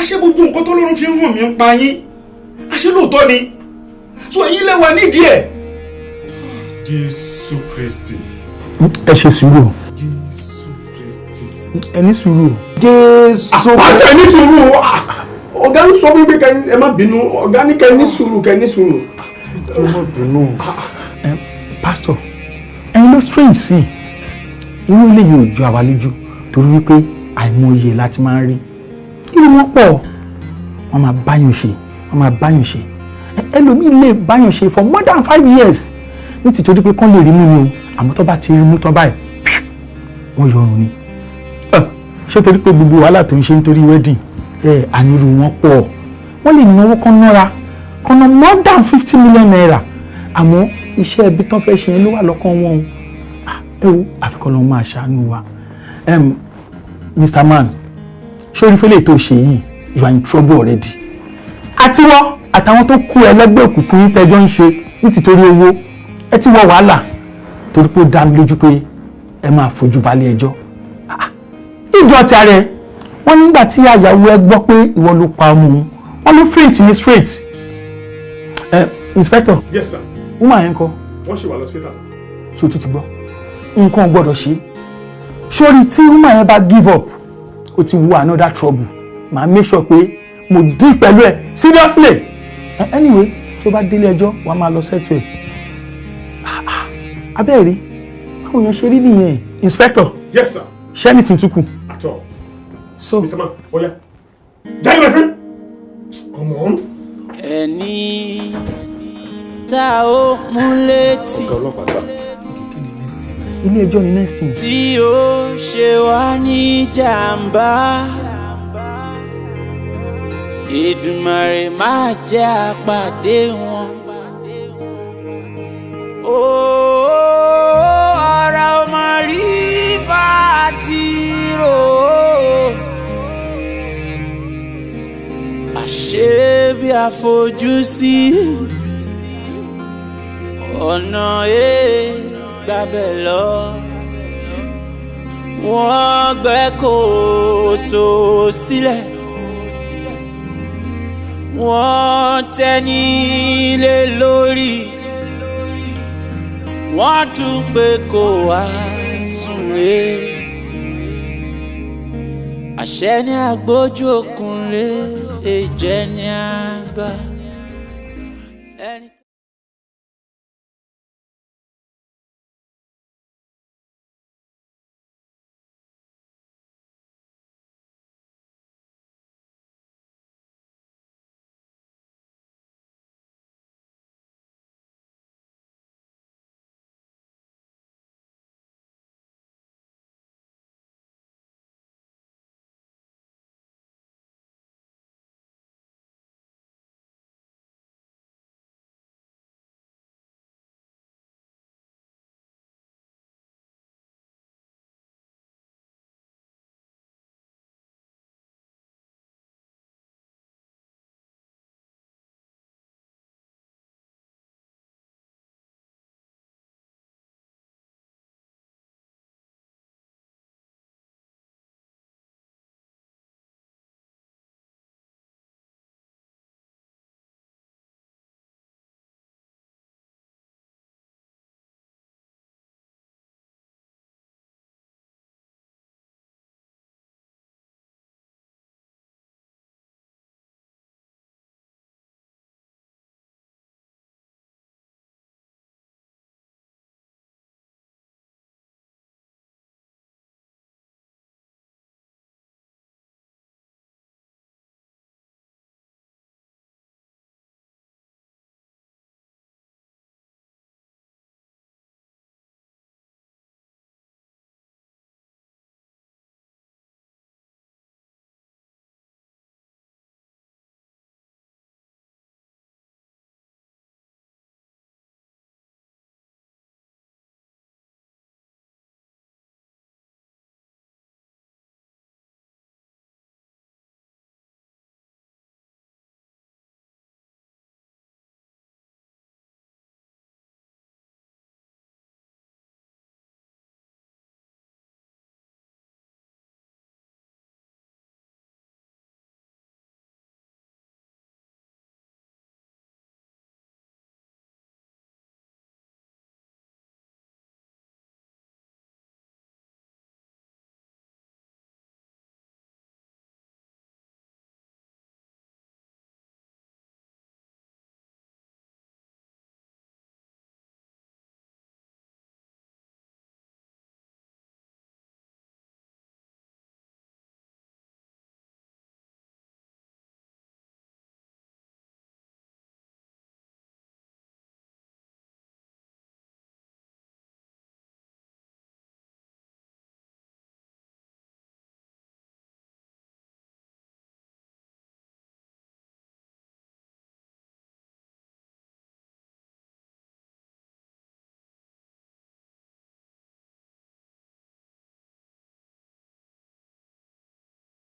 Àṣé gbogbo nǹkan tó lọ́run fi ń hàn mí ń pa yín. Àṣé lóòótọ́ ni. So ẹ̀yin lẹ́wà nídìí ẹ̀. Jésù Kristi. Ẹ ṣe sùúrù. Jésù Kristi. Ẹ ní sùúrù. Jésù. Pásítọ̀ ẹ ní sùúrù. Ọ̀gá ń sọ wípé ẹ má bínú. Ọ̀gá ní kẹ́ ní sùúrù, kẹ́ ní sùúrù. Ẹ má bínú. Pásítọ̀, ẹ̀yin ló strange sí i. Irú ilé yìí ò jọ àwa lójú torí wípé àìmọye láti máa ń rí. Irú wọn pọ̀. Wọ́n máa báyàn ṣe. Wọ́n máa báyàn ṣe. Ẹlòmíì lè báyàn ṣe for more than 5 years. Nítorí pé kán lè rí mú ni o. Àmọ́ tó bá ti rí mú tán báyìí, wọ́n yọrùn ni. Ṣé torí pé gbogbo wàhálà tó ń ṣe nítorí wedding ànírú wọn pọ̀. Wọ́n lè náwó kan nára kan ná more than 50 million naira. Àmọ́ iṣẹ́ ẹbí tán fẹ́ ṣe yẹn ló wà lọ́kàn wọn o. Ẹ wo àfikún lọ́wọ́ máa ṣàánú wa. Mr. Man, ṣé orí fẹ́lẹ̀ tó ṣe yìí, you are in trouble already. Àtiwọ́ àtàwọn tó kú ẹlẹ́gbẹ́ òkùnkùn yìí tẹ́jọ́ ń ṣe nítorí owó ẹ ti wọ wàhálà torí pé ó dá mi lójú pé ẹ máa fojú balẹ̀ ẹjọ́. Ìjọ ti ààrẹ wọ́n nígbà tí àyàwó ẹ gbọ́ pé ìwọ ló pa ọmọ òun wọ́n ló faint ní straight. Inspector. Yes sir. Woman yẹn kọ́. Wọ́n ṣe wà lọ́sítà. Ṣé o tún ti gbọ́? Nǹkan gbọ́dọ̀ ṣe. Sórí tí woman yẹn bá give up ó ti wo another trouble. Màá make sure pé mo deal pẹ̀lú ẹ seriously. Anyway tí o bá délé ẹjọ́ wàá máa lọ settle ẹ̀. Abẹ́rẹ́ báwo yẹn ṣe rí nìyẹn. Inspector. Yes sir. Ṣé ẹni tuntun kù? At all. So Mr. Man, oya. Jai my friend. Come on. Ẹni tá ó mú létí. Ọ̀gá ọlọ́pàá sá. Ilé ẹjọ́ ni next thing. Tí ó ṣe wá ní jàǹbá. Èdùmàrè má jẹ́ àpàdé wọn. Ọ̀rọ̀ ọmọ rí bá ti rò. Àṣé bí a fojú sí ọ̀nà gbàbẹ̀ lọ. Wọ́n gbẹ́ kòtò sílẹ̀. Wọ́n tẹ́ nílé lórí. Wọ́n tún pé kó wá súnlé. Àṣẹ ní agbójú òkunlé, èjẹ́ ní àgbà.